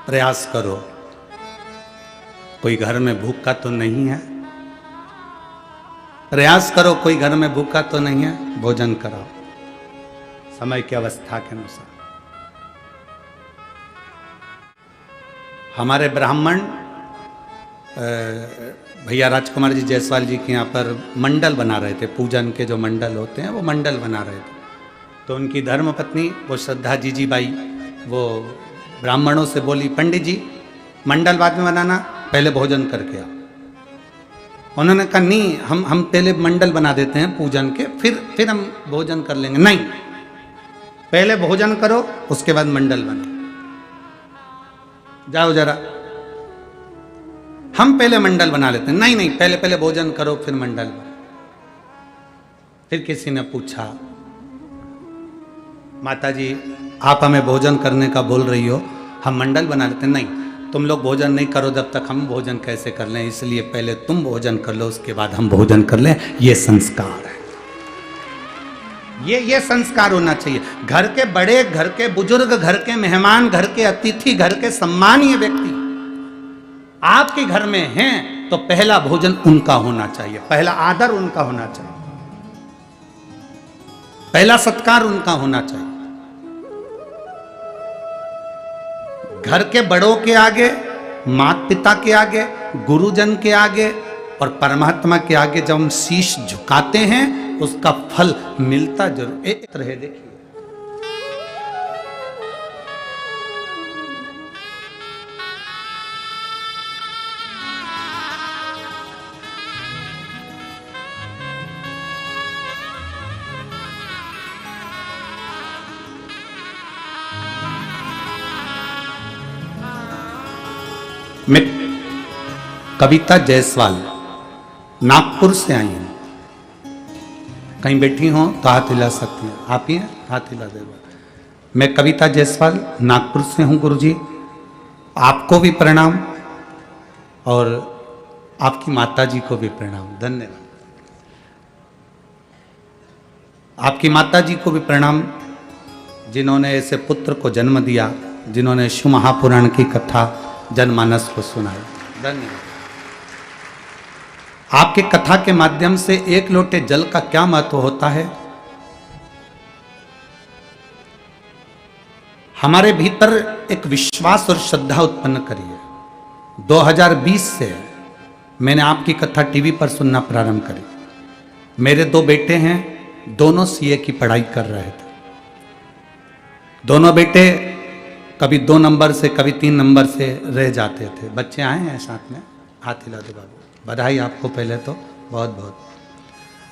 प्रयास करो। कोई घर में भूखा तो नहीं है, प्रयास करो कोई घर में भूखा तो नहीं है, भोजन कराओ समय की अवस्था के अनुसार। हमारे ब्राह्मण भैया राजकुमार जी जायसवाल जी के यहाँ पर मंडल बना रहे थे, पूजन के जो मंडल होते हैं वो मंडल बना रहे थे। तो उनकी धर्मपत्नी वो श्रद्धा जीजी बाई वो ब्राह्मणों से बोली, पंडित जी मंडल बाद में बनाना, पहले भोजन करके आओ। उन्होंने कहा नहीं, हम पहले मंडल बना देते हैं पूजन के, फिर हम भोजन कर लेंगे। नहीं, पहले भोजन करो उसके बाद मंडल बनाओ। जाओ जरा, हम पहले मंडल बना लेते हैं। नहीं नहीं, पहले भोजन करो फिर मंडल बनाओ। फिर किसी ने पूछा, माता जी आप हमें भोजन करने का बोल रही हो, हम मंडल बना लेते हैं। नहीं, तुम लोग भोजन नहीं करो जब तक हम भोजन कैसे कर लें, इसलिए पहले तुम भोजन कर लो उसके बाद हम भोजन कर लें। ये संस्कार है, ये संस्कार होना चाहिए। घर के बड़े, घर के बुजुर्ग, घर के मेहमान, घर के अतिथि, घर के सम्मानीय व्यक्ति आपके घर में हैं तो पहला भोजन उनका होना चाहिए, पहला आदर उनका होना चाहिए, पहला सत्कार उनका होना चाहिए। घर के बड़ों के आगे, माता पिता के आगे, गुरुजन के आगे और परमात्मा के आगे जब हम शीश झुकाते हैं उसका फल मिलता जरूर। एक तरह देखिए, मैं कविता जायसवाल नागपुर से आई हूं। कहीं बैठी हो तो हाथ हिला सकती हैं, आप ही हैं, हाथ हिला देगा। मैं कविता जायसवाल नागपुर से हूं गुरुजी। आपको भी प्रणाम और आपकी माता जी को भी प्रणाम, धन्यवाद। आपकी माता जी को भी प्रणाम जिन्होंने ऐसे पुत्र को जन्म दिया, जिन्होंने शिव महापुराण की कथा जनमानस को सुनाई, धन्यवाद। आपके कथा के माध्यम से एक लोटे जल का क्या महत्व होता है, हमारे भीतर एक विश्वास और श्रद्धा उत्पन्न करिए। 2020 से मैंने आपकी कथा टीवी पर सुनना प्रारंभ करी। मेरे 2 बेटे हैं, दोनों सीए की पढ़ाई कर रहे थे। दोनों बेटे कभी 2 नंबर से कभी 3 नंबर से रह जाते थे। बच्चे आए हैं साथ में, हाथ हिला दो बाबू, बधाई आपको पहले तो बहुत बहुत।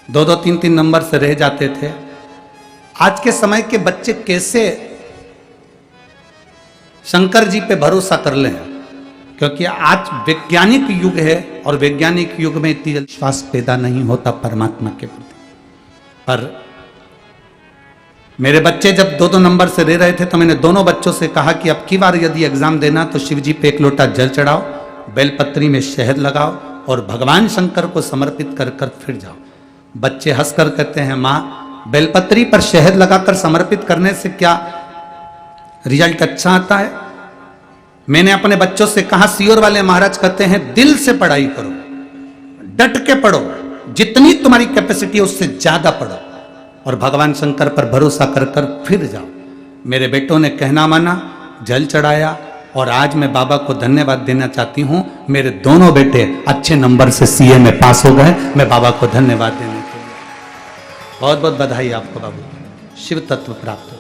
2-2, 3-3 नंबर से रह जाते थे। आज के समय के बच्चे कैसे शंकर जी पे भरोसा कर लें, क्योंकि आज वैज्ञानिक युग है और वैज्ञानिक युग में इतनी जल्दी विश्वास पैदा नहीं होता परमात्मा के प्रति। पर मेरे बच्चे जब 2-2 नंबर से रह रहे थे तो मैंने दोनों बच्चों से कहा कि अब की बार यदि एग्जाम देना तो शिव जी पे 1 लोटा जल चढ़ाओ, बेलपत्री में शहद लगाओ और भगवान शंकर को समर्पित कर कर फिर जाओ। बच्चे हंसकर कहते हैं, माँ बेलपत्री पर शहद लगाकर समर्पित करने से क्या रिजल्ट अच्छा आता है? मैंने अपने बच्चों से कहा, सियोर वाले महाराज कहते हैं दिल से पढ़ाई करो, डट के पढ़ो, जितनी तुम्हारी कैपेसिटी है उससे ज्यादा पढ़ो और भगवान शंकर पर भरोसा कर कर फिर जाओ। मेरे बेटों ने कहना माना, जल चढ़ाया और आज मैं बाबा को धन्यवाद देना चाहती हूँ। मेरे दोनों बेटे अच्छे नंबर से सीए में पास हो गए। मैं बाबा को धन्यवाद देने के लिए बहुत बहुत बधाई आपको बाबू, शिव तत्व प्राप्त हो।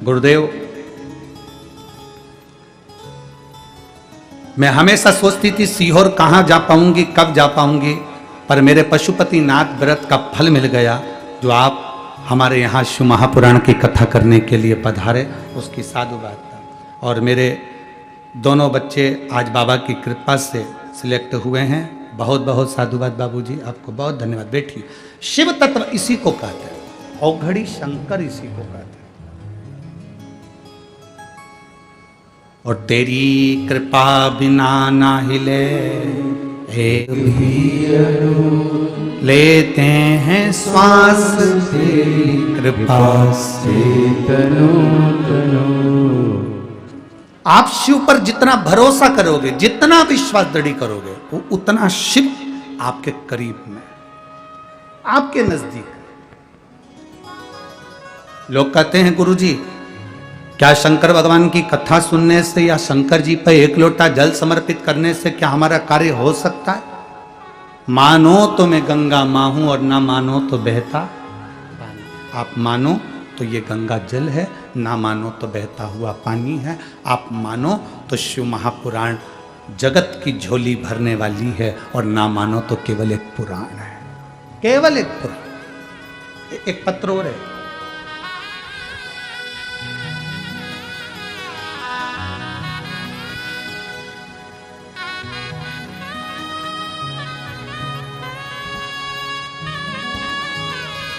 गुरुदेव, मैं हमेशा सोचती थी सीहोर कहाँ जा पाऊंगी, कब जा पाऊंगी, पर मेरे पशुपति नाथ व्रत का फल मिल गया जो आप हमारे यहाँ शिव महापुराण की कथा करने के लिए पधारे, उसकी साधुवाद था। और मेरे दोनों बच्चे आज बाबा की कृपा से सिलेक्ट हुए हैं। बहुत बहुत साधुवाद बाबूजी, आपको बहुत धन्यवाद। बैठिए। शिव तत्व इसी को कहते हैं, औघड़ी शंकर इसी को कहते हैं। और तेरी कृपा बिना ना हिले, एक लेते हैं श्वास तेरी कृपा से। आप शिव पर जितना भरोसा करोगे, जितना विश्वास दृढ़ करोगे, वो उतना शिव आपके करीब में, आपके नजदीक। लोग कहते हैं गुरुजी, क्या शंकर भगवान की कथा सुनने से या शंकर जी पर एक लोटा जल समर्पित करने से क्या हमारा कार्य हो सकता है? मानो तो मैं गंगा माँ हूं और ना मानो तो बहता। आप मानो तो ये गंगा जल है, ना मानो तो बहता हुआ पानी है। आप मानो तो शिव महापुराण जगत की झोली भरने वाली है, और ना मानो तो केवल एक पुराण है, केवल एक पुराण। एक पत्र और है,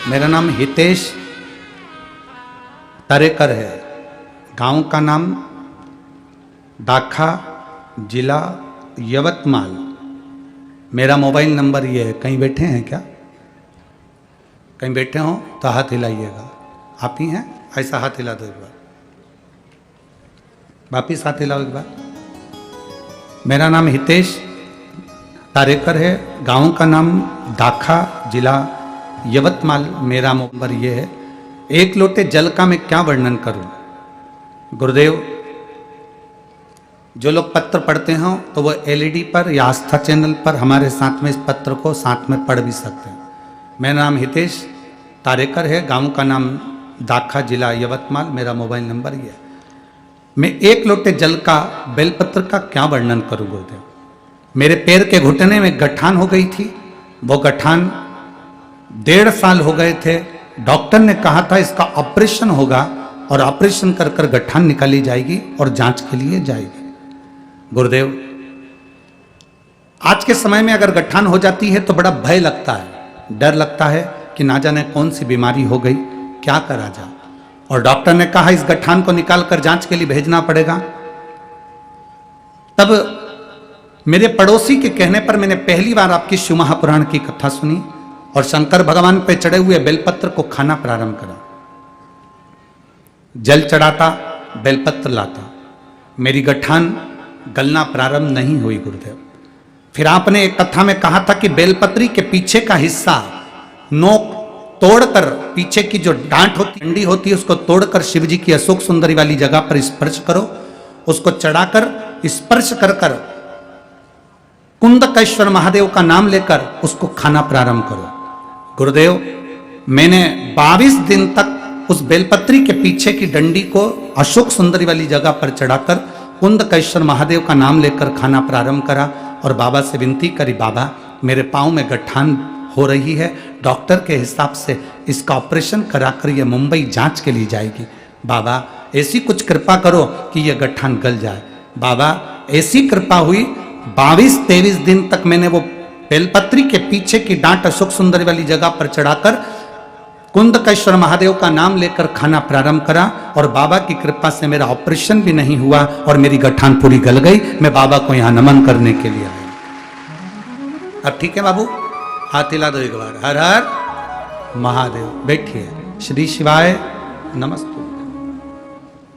मेरा नाम हितेश तरेकर है, गांव का नाम दाखा, जिला यवतमाल। मेरा मोबाइल नंबर ये है। कहीं बैठे हैं क्या? कहीं बैठे हो तो हाथ हिलाइएगा। आप ही हैं? ऐसा हाथ हिला दो एक बार, वापिस हाथ हिलाओ एक बार। मेरा नाम हितेश तारेकर है, गांव का नाम दाखा, जिला यवतमाल। मेरा नंबर ये है। एक लोटे जल का मैं क्या वर्णन करूं? गुरुदेव, जो लोग पत्र पढ़ते हो तो वो एलईडी पर या आस्था चैनल पर हमारे साथ में इस पत्र को साथ में पढ़ भी सकते हैं। मेरा नाम हितेश तारेकर है, गांव का नाम दाखा, जिला यवतमाल। मेरा मोबाइल नंबर ये है। मैं एक लोटे जल का बेलपत्र का क्या वर्णन करूं गुरुदेव? मेरे पैर के घुटने में गठान हो गई थी। वो गठान 1.5 साल हो गए थे। डॉक्टर ने कहा था इसका ऑपरेशन होगा, और ऑपरेशन कर कर गठान निकाली जाएगी और जांच के लिए जाएगी। गुरुदेव, आज के समय में अगर गठान हो जाती है तो बड़ा भय लगता है, डर लगता है कि ना जाने कौन सी बीमारी हो गई, क्या करा जाए। और डॉक्टर ने कहा इस गठान को निकाल कर जांच के लिए भेजना पड़ेगा। तब मेरे पड़ोसी के कहने पर मैंने पहली बार आपकी शिव महापुराण की कथा सुनी और शंकर भगवान पे चढ़े हुए बेलपत्र को खाना प्रारंभ करा। जल चढ़ाता, बेलपत्र लाता, मेरी गठान गलना प्रारंभ नहीं हुई गुरुदेव। फिर आपने एक कथा में कहा था कि बेलपत्री के पीछे का हिस्सा नोक तोड़कर, पीछे की जो डांट होती, डंडी होती है, उसको तोड़कर शिव जी की अशोक सुंदरी वाली जगह पर स्पर्श करो। उसको चढ़ाकर स्पर्श कर कर कुंदकेश्वर महादेव का नाम लेकर उसको खाना प्रारंभ करो। गुरुदेव, मैंने 22 दिन तक उस बेलपत्री के पीछे की डंडी को अशोक सुंदरी वाली जगह पर चढ़ाकर कुंदकेश्वर महादेव का नाम लेकर खाना प्रारंभ करा और बाबा से विनती करी, बाबा मेरे पाँव में गठान हो रही है, डॉक्टर के हिसाब से इसका ऑपरेशन कराकर ये मुंबई जांच के लिए जाएगी। बाबा ऐसी कुछ कृपा करो कि यह गठान गल जाए। बाबा ऐसी कृपा हुई, 22-23 दिन तक मैंने वो बेलपत्री के पीछे की डांट अशोक सुंदरी वाली जगह पर चढ़ाकर कुंदकेश्वर महादेव का नाम लेकर खाना प्रारंभ करा, और बाबा की कृपा से मेरा ऑपरेशन भी नहीं हुआ और मेरी गठान पूरी गल गई। मैं बाबा को यहाँ नमन करने के लिए आया। अब ठीक है बाबू, हाथ हिला दो एक बार। हर हर महादेव। बैठिए। श्री शिवाय नमस्ते।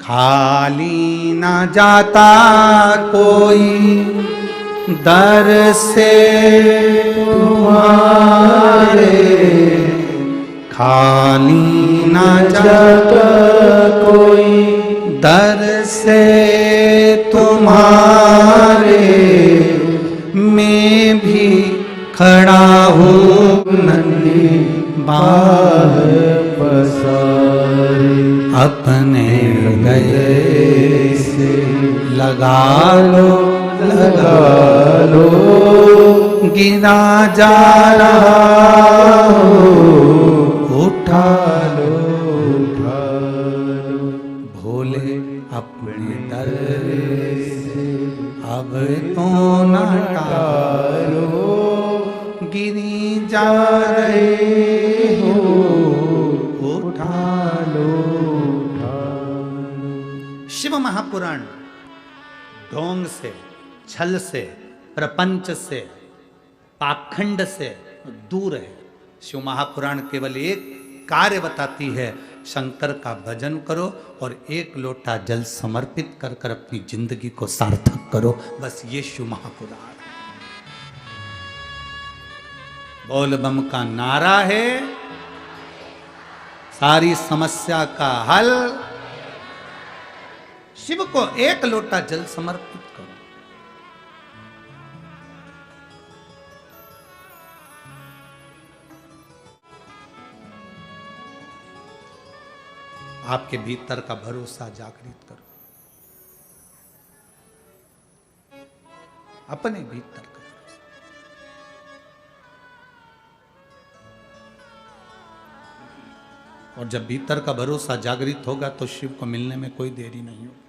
खाली ना जाता कोई दर से तुम्हारे, खाली ना जाता कोई दर से तुम्हारे, मैं भी खड़ा हूँ नन्ही बाह पसारे, अपने हृदय से लगा लो गिरा जा रहा हो, उठा लो भोले अपने दर से अब तो न टालो, गिरी जा रहे हो, उठा लो। शिव महापुराण ढोंग से, छल से, प्रपंच से, पाखंड से दूर है। शिव महापुराण केवल एक कार्य बताती है, शंकर का भजन करो और एक लोटा जल समर्पित कर कर अपनी जिंदगी को सार्थक करो। बस ये शिव महापुराण बोल बम का नारा है, सारी समस्या का हल। शिव को एक लोटा जल समर्पित करो। आपके भीतर का भरोसा जागृत करो, अपने भीतर का भरोसा। और जब भीतर का भरोसा जागृत होगा तो शिव को मिलने में कोई देरी नहीं होगी।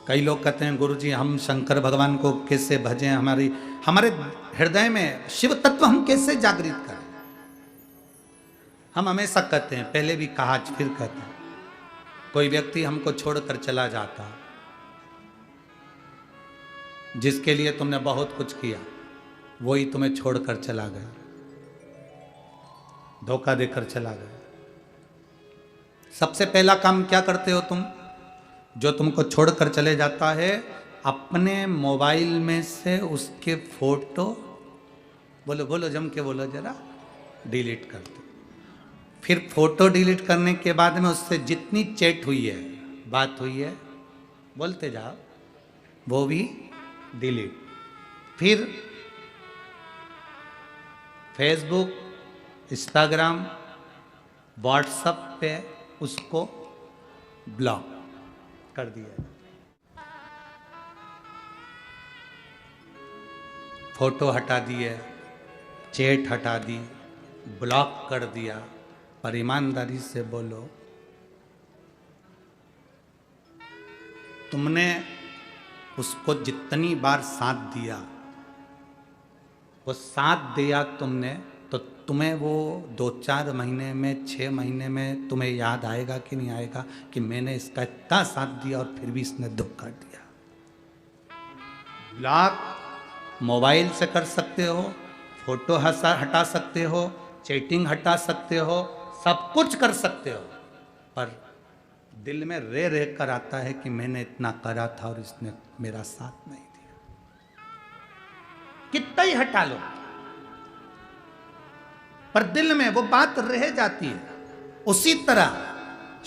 कई लोग कहते हैं गुरुजी हम शंकर भगवान को कैसे भजें, हमारे हृदय में शिव तत्व हम कैसे जागृत करें। हम हमेशा कहते हैं, पहले भी कहा आज फिर कहते हैं, कोई व्यक्ति हमको छोड़कर चला जाता, जिसके लिए तुमने बहुत कुछ किया, वही तुम्हें छोड़कर चला गया, धोखा देकर चला गया। सबसे पहला काम क्या करते हो तुम? जो तुमको छोड़कर चले जाता है, अपने मोबाइल में से उसके फोटो, बोलो बोलो जम के बोलो जरा, डिलीट करते। फिर फोटो डिलीट करने के बाद में उससे जितनी चैट हुई है, बात हुई है, बोलते जाओ, वो भी डिलीट। फिर फेसबुक, इंस्टाग्राम, व्हाट्सएप पे उसको ब्लॉक कर दिया, फोटो हटा दिए, चैट हटा दी, ब्लॉक कर दिया। पर ईमानदारी से बोलो, तुमने उसको जितनी बार साथ दिया, वो साथ दिया तुमने, तो तुम्हें वो 2-4 महीने में, 6 महीने में तुम्हें याद आएगा कि नहीं आएगा कि मैंने इसका इतना साथ दिया और फिर भी इसने धोखा दिया। ब्लॉक मोबाइल से कर सकते हो, फोटो हटा सकते हो, चैटिंग हटा सकते हो, सब कुछ कर सकते हो, पर दिल में रह कर आता है कि मैंने इतना करा था और इसने मेरा साथ नहीं दिया। कितना ही हटा लो, पर दिल में वो बात रह जाती है। उसी तरह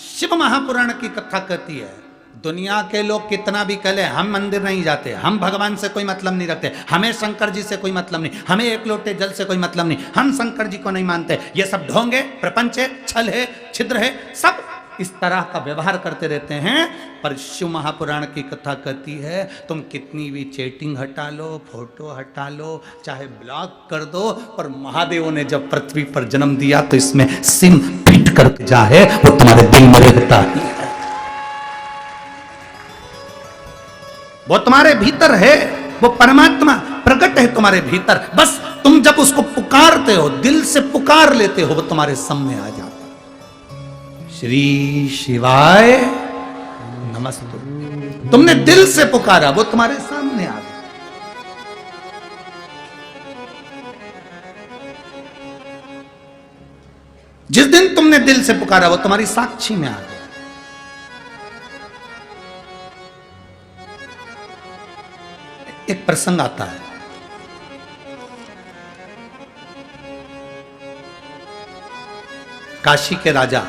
शिव महापुराण की कथा कहती है, दुनिया के लोग कितना भी कह ले, हम मंदिर नहीं जाते, हम भगवान से कोई मतलब नहीं रखते, हमें शंकर जी से कोई मतलब नहीं, हमें एक लोटे जल से कोई मतलब नहीं, हम शंकर जी को नहीं मानते, ये सब ढोंगे, प्रपंच है, छल है, छिद्र है, सब इस तरह का व्यवहार करते रहते हैं। पर शिव महापुराण की कथा कहती है, तुम कितनी भी चैटिंग हटा लो, फोटो हटा लो, चाहे ब्लॉक कर दो, पर महादेव ने जब पृथ्वी पर जन्म दिया तो इसमें सिम फिट करके जा है, वो तुम्हारे दिल में रहता ही है, वो तुम्हारे भीतर है, वो परमात्मा प्रकट है तुम्हारे भीतर। बस तुम जब उसको पुकारते हो, दिल से पुकार लेते हो, वो तुम्हारे सामने आ जाता है। श्री शिवाय नमस्ते, तुमने दिल से पुकारा, वो तुम्हारे सामने आ गया। जिस दिन तुमने दिल से पुकारा, वो तुम्हारी साक्षी में आ गया। एक प्रसंग आता है, काशी के राजा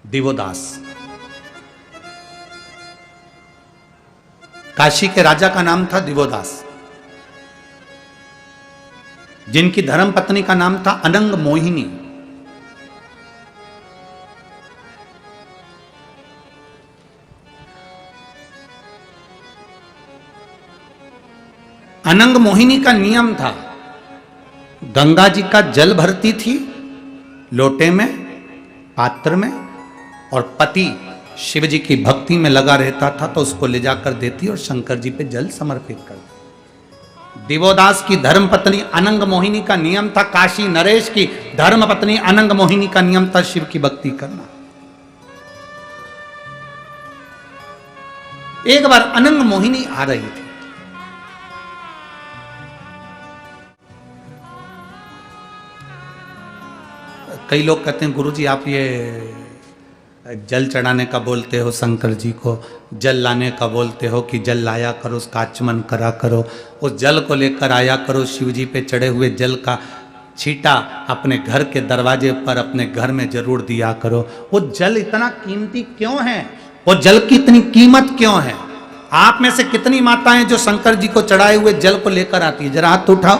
दिवोदास, काशी के राजा का नाम था दिवोदास, जिनकी धर्म पत्नी का नाम था अनंग मोहिनी। अनंग मोहिनी का नियम था, गंगा जी का जल भरती थी लोटे में, पात्र में, और पति शिव जी की भक्ति में लगा रहता था तो उसको ले जाकर देती और शंकर जी पे जल समर्पित करती। दिवोदास की धर्म पत्नी अनंग मोहिनी का नियम था, काशी नरेश की धर्म पत्नी अनंग मोहिनी का नियम था शिव की भक्ति करना। एक बार अनंग मोहिनी आ रही थी। कई लोग कहते हैं गुरुजी आप ये जल चढ़ाने का बोलते हो शंकर जी को, जल लाने का बोलते हो कि जल लाया करो, उसका आचमन करा करो, उस जल को लेकर आया करो, शिव जी पे चढ़े हुए जल का छींटा अपने घर के दरवाजे पर अपने घर में जरूर दिया करो। वो जल इतना कीमती क्यों है? वो जल की इतनी कीमत क्यों है? आप में से कितनी माताएं जो शंकर जी को चढ़ाए हुए जल को लेकर आती है? जरा हाथ उठाओ।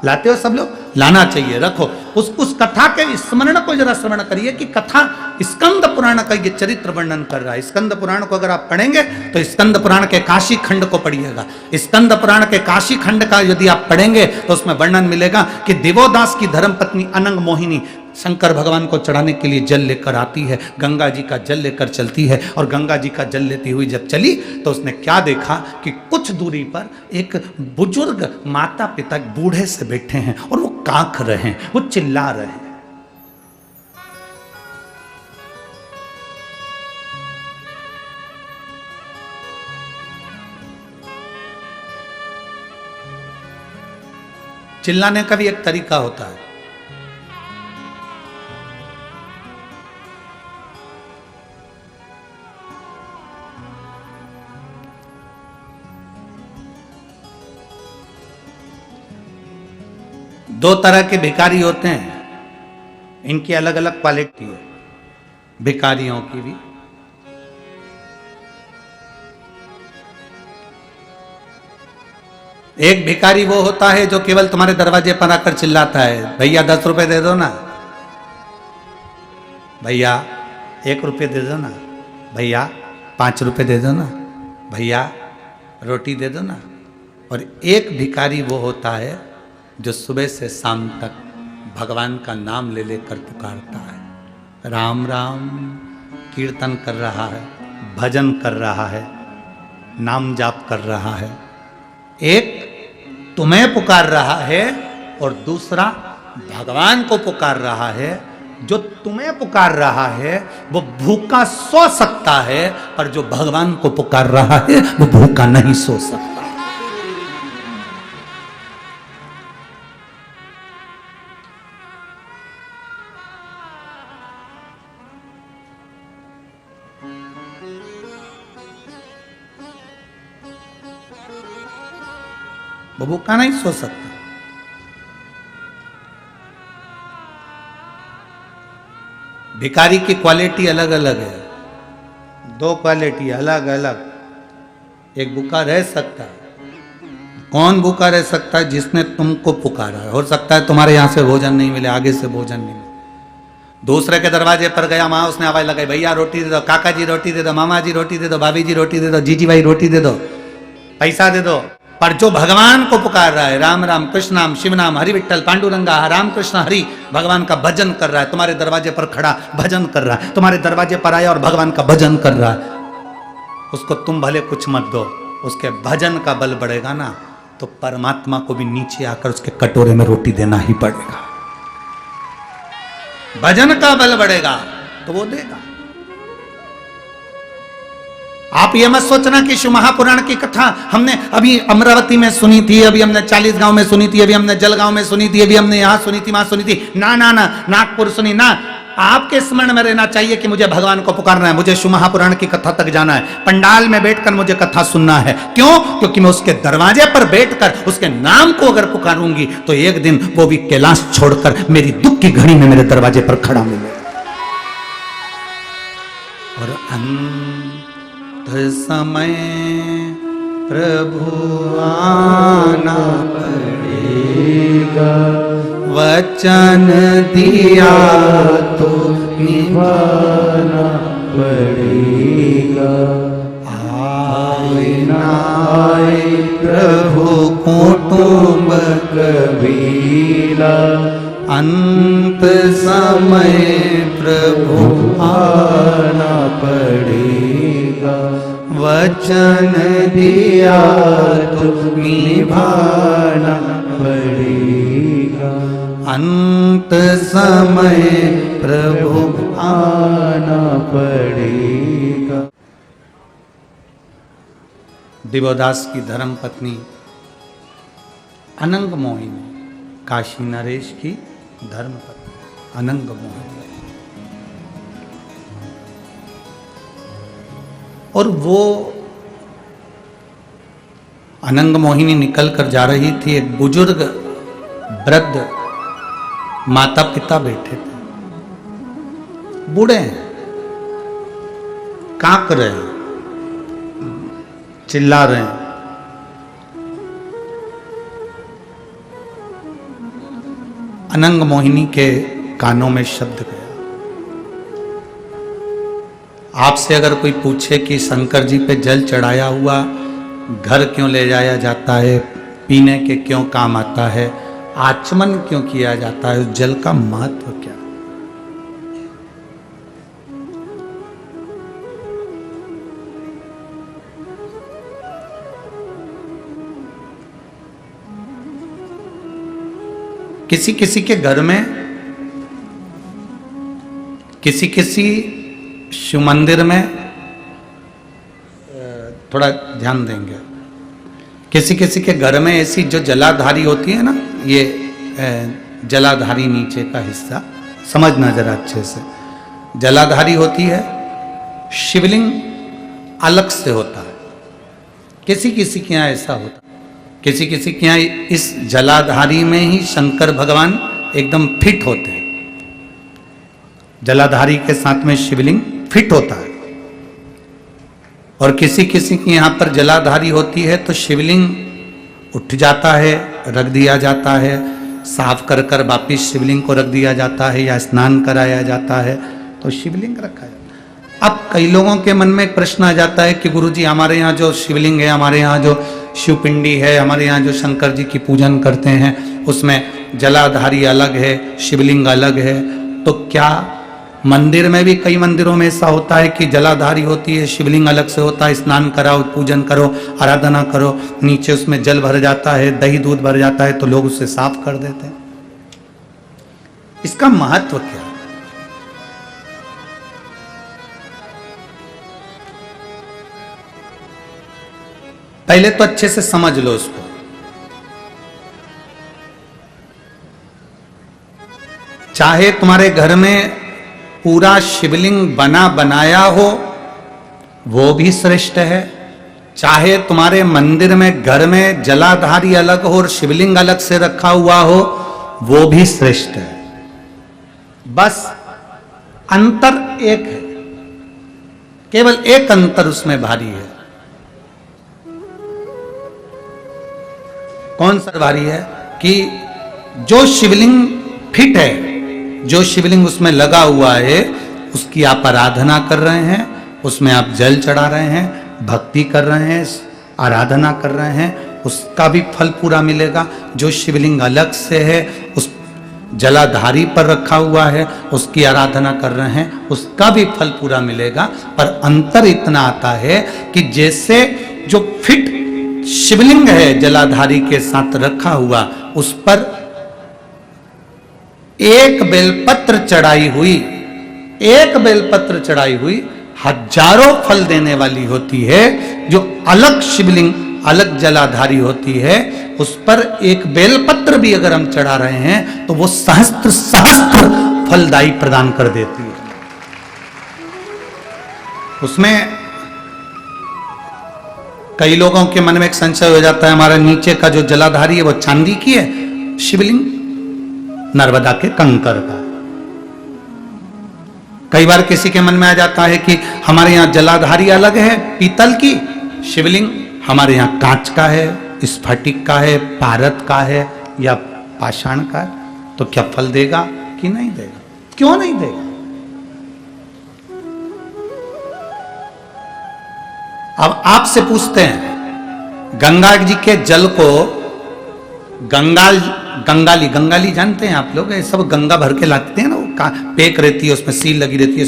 लाते हो सब लोग? लाना चाहिए, रखो। उस कथा के स्मरण को जरा स्मरण करिए कि कथा स्कंद पुराण का ये चरित्र वर्णन कर रहा है। स्कंद पुराण को अगर आप पढ़ेंगे तो स्कंद पुराण के काशी खंड को पढ़िएगा। स्कंद पुराण के काशी खंड का यदि आप पढ़ेंगे तो उसमें वर्णन मिलेगा कि दिवोदास की धर्मपत्नी अनंग मोहिनी शंकर भगवान को चढ़ाने के लिए जल लेकर आती है, गंगा जी का जल लेकर चलती है, और गंगा जी का जल लेती हुई जब चली तो उसने क्या देखा कि कुछ दूरी पर एक बुजुर्ग माता पिता बूढ़े से बैठे हैं और वो कांख रहे हैं, वो चिल्ला रहे हैं। चिल्लाने का भी एक तरीका होता है। दो तरह के भिखारी होते हैं, इनकी अलग अलग क्वालिटी है भिखारियों की भी। एक भिखारी वो होता है जो केवल तुम्हारे दरवाजे पर आकर चिल्लाता है, भैया 10 रुपए दे दो ना, भैया 1 रुपये दे दो ना, भैया 5 रुपए दे दो ना, भैया रोटी दे दो ना। और एक भिखारी वो होता है जो सुबह से शाम तक भगवान का नाम ले लेकर पुकारता है, राम राम कीर्तन कर रहा है, भजन कर रहा है, नाम जाप कर रहा है। एक तुम्हें पुकार रहा है और दूसरा भगवान को पुकार रहा है। जो तुम्हें पुकार रहा है वो भूखा सो सकता है, पर जो भगवान को पुकार रहा है वो भूखा नहीं सो सकता। वो भूखा नहीं सो सकता। भिखारी की क्वालिटी अलग अलग है, 2 क्वालिटी अलग अलग। एक भूखा रह सकता है। कौन भूखा रह सकता है? जिसने तुमको पुकारा है। हो सकता है तुम्हारे यहां से भोजन नहीं मिले, आगे से भोजन नहीं मिले, दूसरे के दरवाजे पर गया, वहां उसने आवाज लगाई, भैया रोटी दे दो, काका जी रोटी दे दो, मामा जी रोटी दे दो, भाभी जी रोटी दे दो, जीजी भाई रोटी दे दो, पैसा दे दो। पर जो भगवान को पुकार रहा है, राम राम कृष्ण नाम शिव नाम हरि विठ्ठल पांडुरंगा राम कृष्ण हरि, भगवान का भजन कर रहा है, तुम्हारे दरवाजे पर खड़ा भजन कर रहा है, तुम्हारे दरवाजे पर आया और भगवान का भजन कर रहा है, उसको तुम भले कुछ मत दो, उसके भजन का बल बढ़ेगा ना, तो परमात्मा को भी नीचे आकर उसके कटोरे में रोटी देना ही पड़ेगा। भजन का बल बढ़ेगा तो वो देगा। आप ये मत सोचना कि शिव महापुराण की कथा हमने अभी अमरावती में सुनी थी, अभी हमने 40 गांव में सुनी थी, अभी हमने जलगांव में सुनी थी, अभी हमने यहां सुनी थी, वहां सुनी थी। ना ना ना, नागपुर सुनी ना। आपके स्मरण में रहना चाहिए कि मुझे भगवान को पुकारना है, मुझे शिव महापुराण की कथा तक जाना है, पंडाल में बैठकर मुझे कथा सुनना है। क्यों? क्योंकि मैं उसके दरवाजे पर बैठकर उसके नाम को अगर पुकारूंगी तो एक दिन वो भी कैलाश छोड़कर मेरी दुख की घड़ी में मेरे दरवाजे पर खड़ा मिलेगा। और समय प्रभु आना पड़ेगा, वचन दिया तो निभाना पड़ेगा। आए ना आए प्रभु कुटुंब कबीला, अंत समय प्रभु आना पड़ेगा, वचन दिया तो निभाना पड़ेगा। अंत समय प्रभु आना पड़ेगा। दिवोदास की धर्म पत्नी अनंग मोहिनी, काशी नरेश की धर्म पत्नी अनंग मोहिनी। और वो अनंग मोहिनी निकल कर जा रही थी, एक बुजुर्ग वृद्ध माता पिता बैठे थे, बूढ़े हैं, कांप रहे हैं, चिल्ला रहे हैं। अनंग मोहिनी के कानों में शब्द गया। आपसे अगर कोई पूछे कि शंकर जी पे जल चढ़ाया हुआ घर क्यों ले जाया जाता है, पीने के क्यों काम आता है, आचमन क्यों किया जाता है, उस जल का महत्व क्या? किसी किसी के घर में, किसी किसी शिव मंदिर में, थोड़ा ध्यान देंगे, किसी किसी के घर में ऐसी जो जलाधारी होती है ना, ये जलाधारी नीचे का हिस्सा समझना जरा अच्छे से, जलाधारी होती है, शिवलिंग अलग से होता है। किसी किसी के यहाँ ऐसा होता है, किसी किसी के यहाँ इस जलाधारी में ही शंकर भगवान एकदम फिट होते हैं, जलाधारी के साथ में शिवलिंग फिट होता है। और किसी किसी के यहाँ पर जलाधारी होती है तो शिवलिंग उठ जाता है, रख दिया जाता है, साफ कर कर वापिस शिवलिंग को रख दिया जाता है, या स्नान कराया जाता है तो शिवलिंग रखा जाता है। अब कई लोगों के मन में एक प्रश्न आ जाता है कि गुरुजी हमारे यहाँ जो शिवलिंग है, हमारे यहाँ जो शिवपिंडी है, हमारे यहाँ जो शंकर जी की पूजन करते हैं उसमें जलाधारी अलग है, शिवलिंग अलग है, तो क्या मंदिर में भी कई मंदिरों में ऐसा होता है कि जलाधारी होती है, शिवलिंग अलग से होता है, स्नान कराओ, पूजन करो, आराधना करो, नीचे उसमें जल भर जाता है, दही दूध भर जाता है तो लोग उसे साफ कर देते हैं। इसका महत्व क्या है? पहले तो अच्छे से समझ लो उसको। चाहे तुम्हारे घर में पूरा शिवलिंग बना बनाया हो वो भी श्रेष्ठ है, चाहे तुम्हारे मंदिर में घर में जलाधारी अलग हो और शिवलिंग अलग से रखा हुआ हो वो भी श्रेष्ठ है। बस अंतर एक है, केवल एक अंतर उसमें भारी है। कौन सा भारी है? कि जो शिवलिंग फिट है, जो शिवलिंग उसमें लगा हुआ है, उसकी आप आराधना कर रहे हैं, उसमें आप जल चढ़ा रहे हैं, भक्ति कर रहे हैं, आराधना कर रहे हैं, उसका भी फल पूरा मिलेगा। जो शिवलिंग अलग से है, उस जलाधारी पर रखा हुआ है, उसकी आराधना कर रहे हैं, उसका भी फल पूरा मिलेगा। पर अंतर इतना आता है कि जैसे जो फिट शिवलिंग है जलाधारी के साथ रखा हुआ, उस पर एक बेलपत्र चढ़ाई हुई, एक बेलपत्र चढ़ाई हुई हजारों फल देने वाली होती है। जो अलग शिवलिंग अलग जलाधारी होती है, उस पर एक बेलपत्र भी अगर हम चढ़ा रहे हैं तो वो सहस्त्र सहस्त्र फलदायी प्रदान कर देती है। उसमें कई लोगों के मन में एक संशय हो जाता है, हमारा नीचे का जो जलाधारी है वो चांदी की है, शिवलिंग नर्मदा के कंकर का। कई बार किसी के मन में आ जाता है कि हमारे यहाँ जलाधारी अलग है पीतल की, शिवलिंग हमारे यहाँ कांच का है, स्फटिक का है, पारद का है या पाषाण का है, तो क्या फल देगा कि नहीं देगा? क्यों नहीं देगा? अब आपसे पूछते हैं, गंगा जी के जल को गंगाली जानते हैं आप लोग? सब गंगा भर के लाते हैं ना, वो पेक रहती है, उसमें सील लगी रहती है,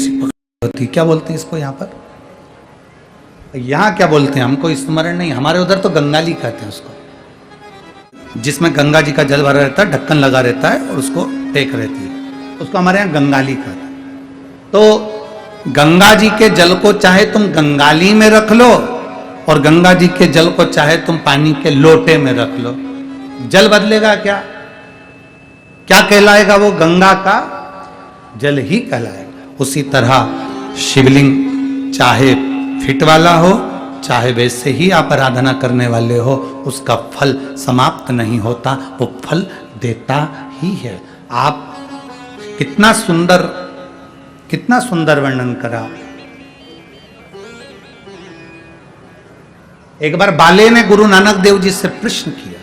होती है, क्या बोलते हैं इसको यहाँ पर? यहाँ क्या बोलते हैं हमको स्मरण नहीं, हमारे उधर तो गंगाली कहते हैं उसको, जिसमें गंगा जी का जल भरा रहता है, ढक्कन लगा रहता है और उसको पेक रहती है, उसको हमारे यहाँ गंगाली कहते हैं। तो गंगा जी के जल को चाहे तुम गंगाली में रख लो और गंगा जी के जल को चाहे तुम पानी के लोटे में रख लो, जल बदलेगा क्या? क्या कहलाएगा वो? गंगा का जल ही कहलाएगा। उसी तरह शिवलिंग चाहे फिट वाला हो, चाहे वैसे ही आप आराधना करने वाले हो, उसका फल समाप्त नहीं होता, वो फल देता ही है। आप कितना सुंदर वर्णन करा। एक बार बाले ने गुरु नानक देव जी से प्रश्न किया,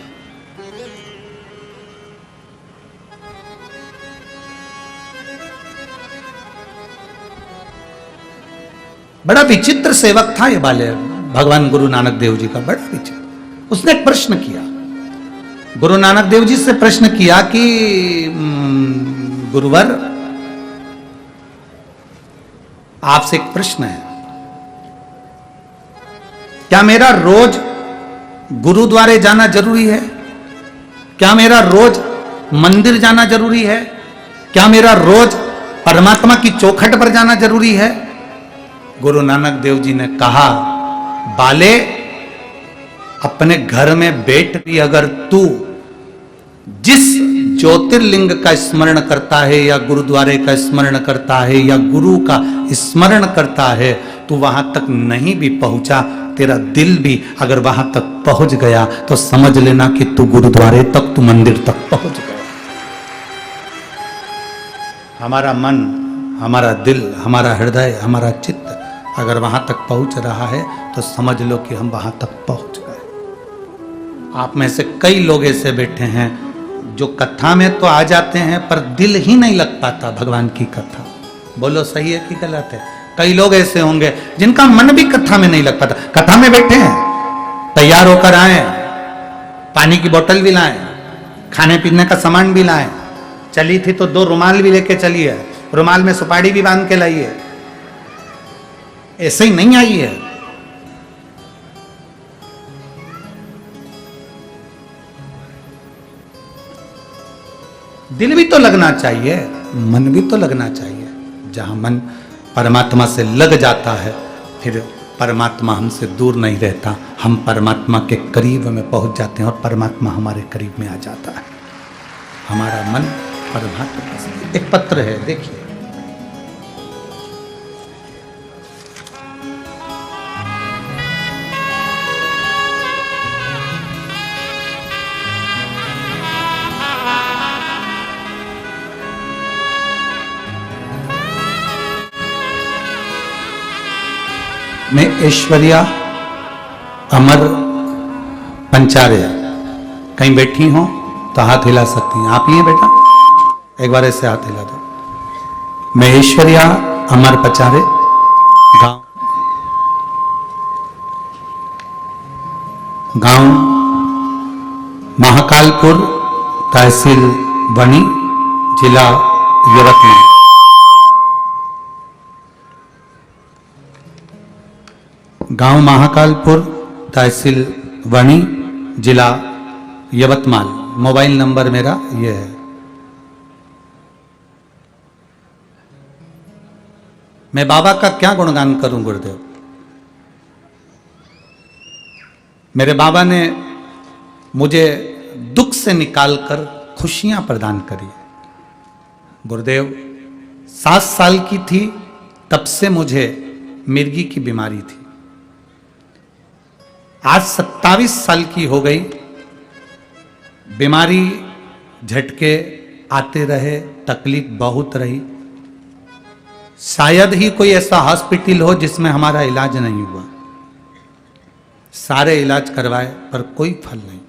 बड़ा विचित्र सेवक था ये बाले, भगवान गुरु नानक देव जी का, बड़ा विचित्र। उसने एक प्रश्न किया, गुरु नानक देव जी से प्रश्न किया कि गुरुवर, आपसे एक प्रश्न है, क्या मेरा रोज गुरुद्वारे जाना जरूरी है? क्या मेरा रोज मंदिर जाना जरूरी है? क्या मेरा रोज परमात्मा की चौखट पर जाना जरूरी है? गुरु नानक देव जी ने कहा, बाले, अपने घर में बैठ भी अगर तू जिस ज्योतिर्लिंग का स्मरण करता है या गुरुद्वारे का स्मरण करता है या गुरु का स्मरण करता है, तू वहां तक नहीं भी पहुंचा, तेरा दिल भी अगर वहां तक पहुंच गया तो समझ लेना कि तू गुरुद्वारे तक, तू मंदिर तक पहुंच गया। हमारा मन, हमारा दिल, हमारा हृदय, हमारा चित्त अगर वहां तक पहुंच रहा है तो समझ लो कि हम वहां तक पहुंच गए। आप में से कई लोग ऐसे बैठे हैं जो कथा में तो आ जाते हैं पर दिल ही नहीं लग पाता भगवान की कथा। बोलो सही है कि गलत है? कई लोग ऐसे होंगे जिनका मन भी कथा में नहीं लग पाता। कथा में बैठे हैं, तैयार होकर आए, पानी की बोतल भी लाए, खाने पीने का सामान भी लाए, चली थी तो 2 रुमाल भी लेके चली है, रुमाल में सुपारी भी बांध के लाई है, ऐसे ही नहीं आई है। दिल भी तो लगना चाहिए, मन भी तो लगना चाहिए। जहां मन परमात्मा से लग जाता है फिर परमात्मा हमसे दूर नहीं रहता, हम परमात्मा के करीब में पहुंच जाते हैं और परमात्मा हमारे करीब में आ जाता है। हमारा मन परमात्मा से। एक पत्र है, देखिए, मैं ऐश्वर्या अमर पंचारे, कहीं बैठी हो तो हाथ हिला सकती हैं। आप ही हैं बेटा, एक बार ऐसे हाथ हिला दो। मैं ऐश्वर्या अमर पंचारे, गांव महाकालपुर, तहसील वनी, जिला यवतमाल। गांव महाकालपुर, तहसील वनी, जिला यवतमाल। मोबाइल नंबर मेरा ये है। मैं बाबा का क्या गुणगान करूं गुरुदेव? मेरे बाबा ने मुझे दुख से निकालकर खुशियां प्रदान करी। गुरुदेव 7 साल की थी तब से मुझे मिर्गी की बीमारी थी। आज 27 साल की हो गई, बीमारी झटके आते रहे, तकलीफ बहुत रही। शायद ही कोई ऐसा हॉस्पिटल हो जिसमें हमारा इलाज नहीं हुआ। सारे इलाज करवाए पर कोई फल नहीं।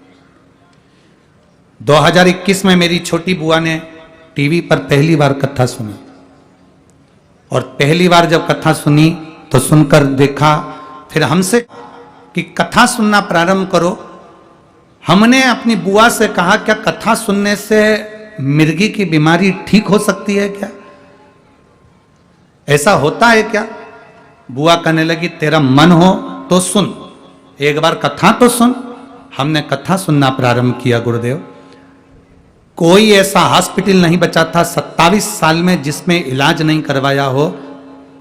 2021 में मेरी छोटी बुआ ने टीवी पर पहली बार कथा सुनी, और पहली बार जब कथा सुनी तो सुनकर देखा, फिर हमसे कि कथा सुनना प्रारंभ करो। हमने अपनी बुआ से कहा, क्या कथा सुनने से मिर्गी की बीमारी ठीक हो सकती है क्या? ऐसा होता है क्या? बुआ कहने लगी, तेरा मन हो तो सुन, एक बार कथा तो सुन। हमने कथा सुनना प्रारंभ किया। गुरुदेव, कोई ऐसा हॉस्पिटल नहीं बचा था 27 साल में जिसमें इलाज नहीं करवाया हो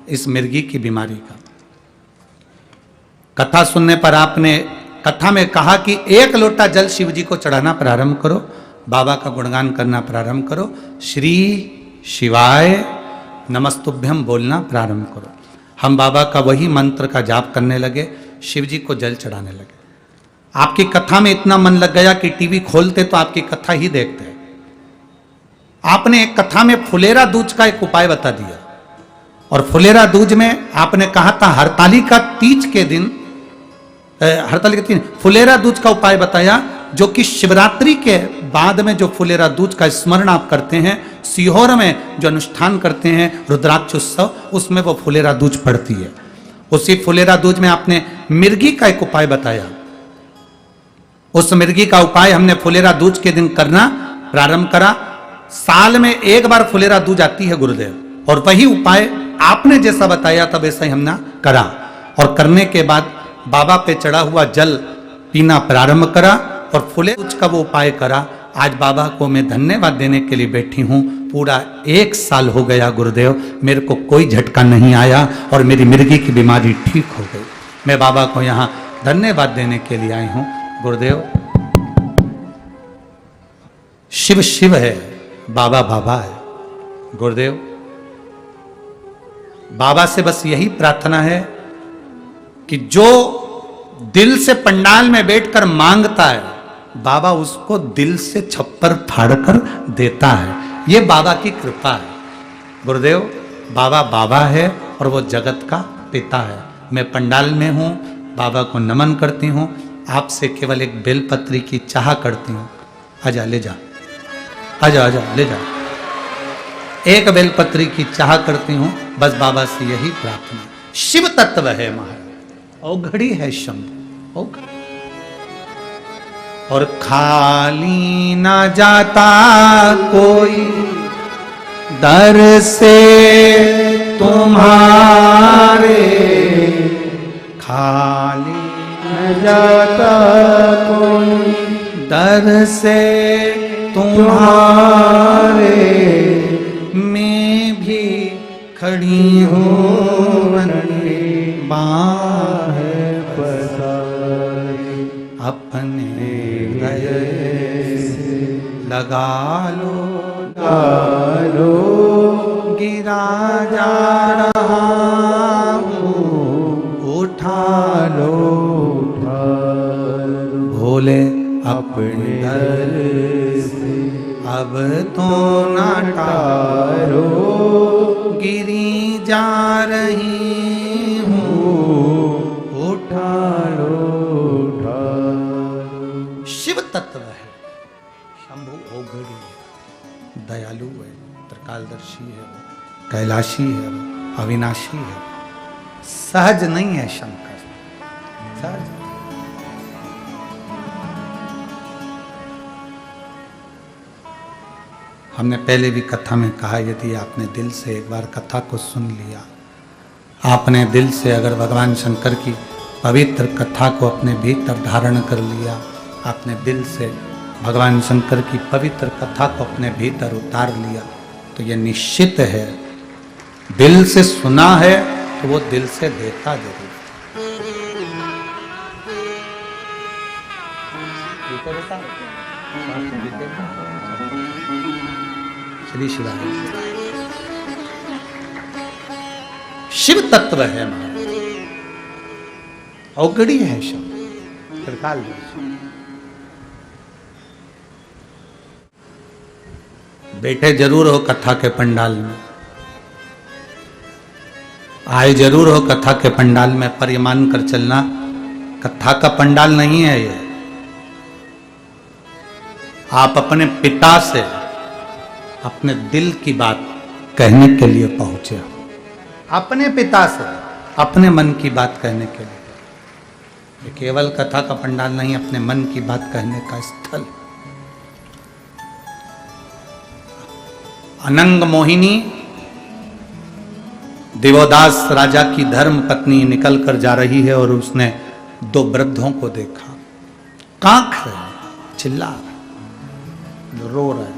इस मिर्गी की बीमारी का। कथा सुनने पर आपने कथा में कहा कि 1 लोटा जल शिव जी को चढ़ाना प्रारंभ करो, बाबा का गुणगान करना प्रारंभ करो, श्री शिवाय नमस्तुभ्यम बोलना प्रारंभ करो। हम बाबा का वही मंत्र का जाप करने लगे, शिव जी को जल चढ़ाने लगे। आपकी कथा में इतना मन लग गया कि टीवी खोलते तो आपकी कथा ही देखते। आपने एक कथा में फुलेरा दूज का एक उपाय बता दिया, और फुलेरा दूज में आपने कहा था हरतालिका तीज के दिन, हरतालिका तीज फुलेरा दूज का उपाय बताया, जो कि शिवरात्रि के बाद में जो फुलेरा दूज का स्मरण आप करते हैं, सीहोर में जो अनुष्ठान करते हैं रुद्राक्ष उत्सव, उसमें वो फुलेरा दूज पड़ती है। उसी फुलेरा दूज में आपने मिर्गी का एक उपाय बताया। उस मिर्गी का उपाय हमने फुलेरा दूज के दिन करना प्रारंभ करा। साल में 1 बार फुलेरा दूज आती है गुरुदेव, और वही उपाय आपने जैसा बताया था वैसा ही हमने करा, और करने के बाद बाबा पे चढ़ा हुआ जल पीना प्रारंभ करा और फुलेरा दूज का वो उपाय करा। आज बाबा को मैं धन्यवाद देने के लिए बैठी हूँ। पूरा 1 साल हो गया गुरुदेव, मेरे को कोई झटका नहीं आया और मेरी मिर्गी की बीमारी ठीक हो गई। मैं बाबा को यहाँ धन्यवाद देने के लिए आई हूँ। गुरुदेव, शिव शिव है, बाबा बाबा है। गुरुदेव, बाबा से बस यही प्रार्थना है कि जो दिल से पंडाल में बैठकर मांगता है, बाबा उसको दिल से छप्पर फाड़कर देता है। ये बाबा की कृपा है। गुरुदेव, बाबा बाबा है और वो जगत का पिता है। मैं पंडाल में हूँ, बाबा को नमन करती हूँ। आपसे केवल एक बेलपत्री की चाह करती हूँ। आजा, ले जा, आजा आजा, ले जा। एक बेलपत्री की चाह करती हूँ, बस बाबा से यही प्रार्थना। शिव तत्व है महाराज, औघड़ी है शंभु, औघड़ी। और खाली ना जाता कोई दर से तुम्हारे, खाली न जाता कोई दर से तुम्हारे, मैं भी खड़ी हूँ बाह पसारी, अपने गले से लगा लो, गिरा जा रहा हूँ, उठा लो, भोले अपने दर से अब तो ना टारो, गिरी जा रही हूँ, उठा लो, उठा लो। शिव तत्व है, शंभु औघड़ी है, दयालु है, त्रिकालदर्शी है, कैलाशी है, अविनाशी है। सहज नहीं है शंकर, सहज। हमने पहले भी कथा में कहा, यदि आपने दिल से एक बार कथा को सुन लिया, आपने दिल से अगर भगवान शंकर की पवित्र कथा को अपने भीतर धारण कर लिया, आपने दिल से भगवान शंकर की पवित्र कथा को अपने भीतर उतार लिया, तो यह निश्चित है, दिल से सुना है तो वो दिल से देता जरूर। श्री शिवाय। शिव तत्व है महाराज, औघड़ी है शिव, त्रिकाल। बैठे जरूर हो कथा के पंडाल में, आए जरूर हो कथा के पंडाल में, पर ये मान कर चलना कथा का पंडाल नहीं है ये। आप अपने पिता से अपने दिल की बात कहने के लिए पहुंचे हो, अपने पिता से अपने मन की बात कहने के लिए। ये केवल कथा का पंडाल नहीं, अपने मन की बात कहने का स्थल। अनंग मोहिनी देवोदास राजा की धर्म पत्नी निकल कर जा रही है और उसने 2 वृद्धों को देखा, कांख रहे, चिल्ला रहे, रो रहे।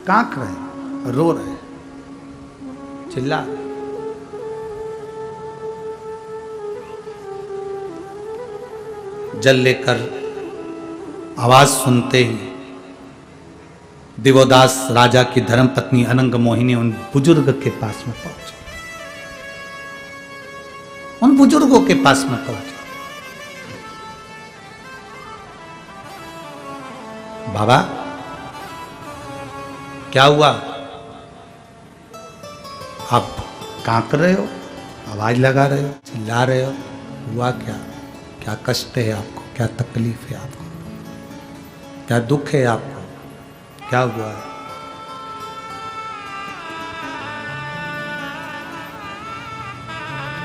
कांख रहे, रो रहे, चिल्ला। जल लेकर आवाज सुनते ही दिवोदास राजा की धर्मपत्नी अनंग मोहिनी उन बुजुर्ग के पास में पहुंचे, उन बुजुर्गों के पास में पहुंचे। बाबा क्या हुआ? आप कांप रहे हो, आवाज लगा रहे हो, चिल्ला रहे हो, हुआ क्या? क्या कष्ट है आपको? क्या तकलीफ है आपको? क्या दुख है आपको? क्या हुआ है?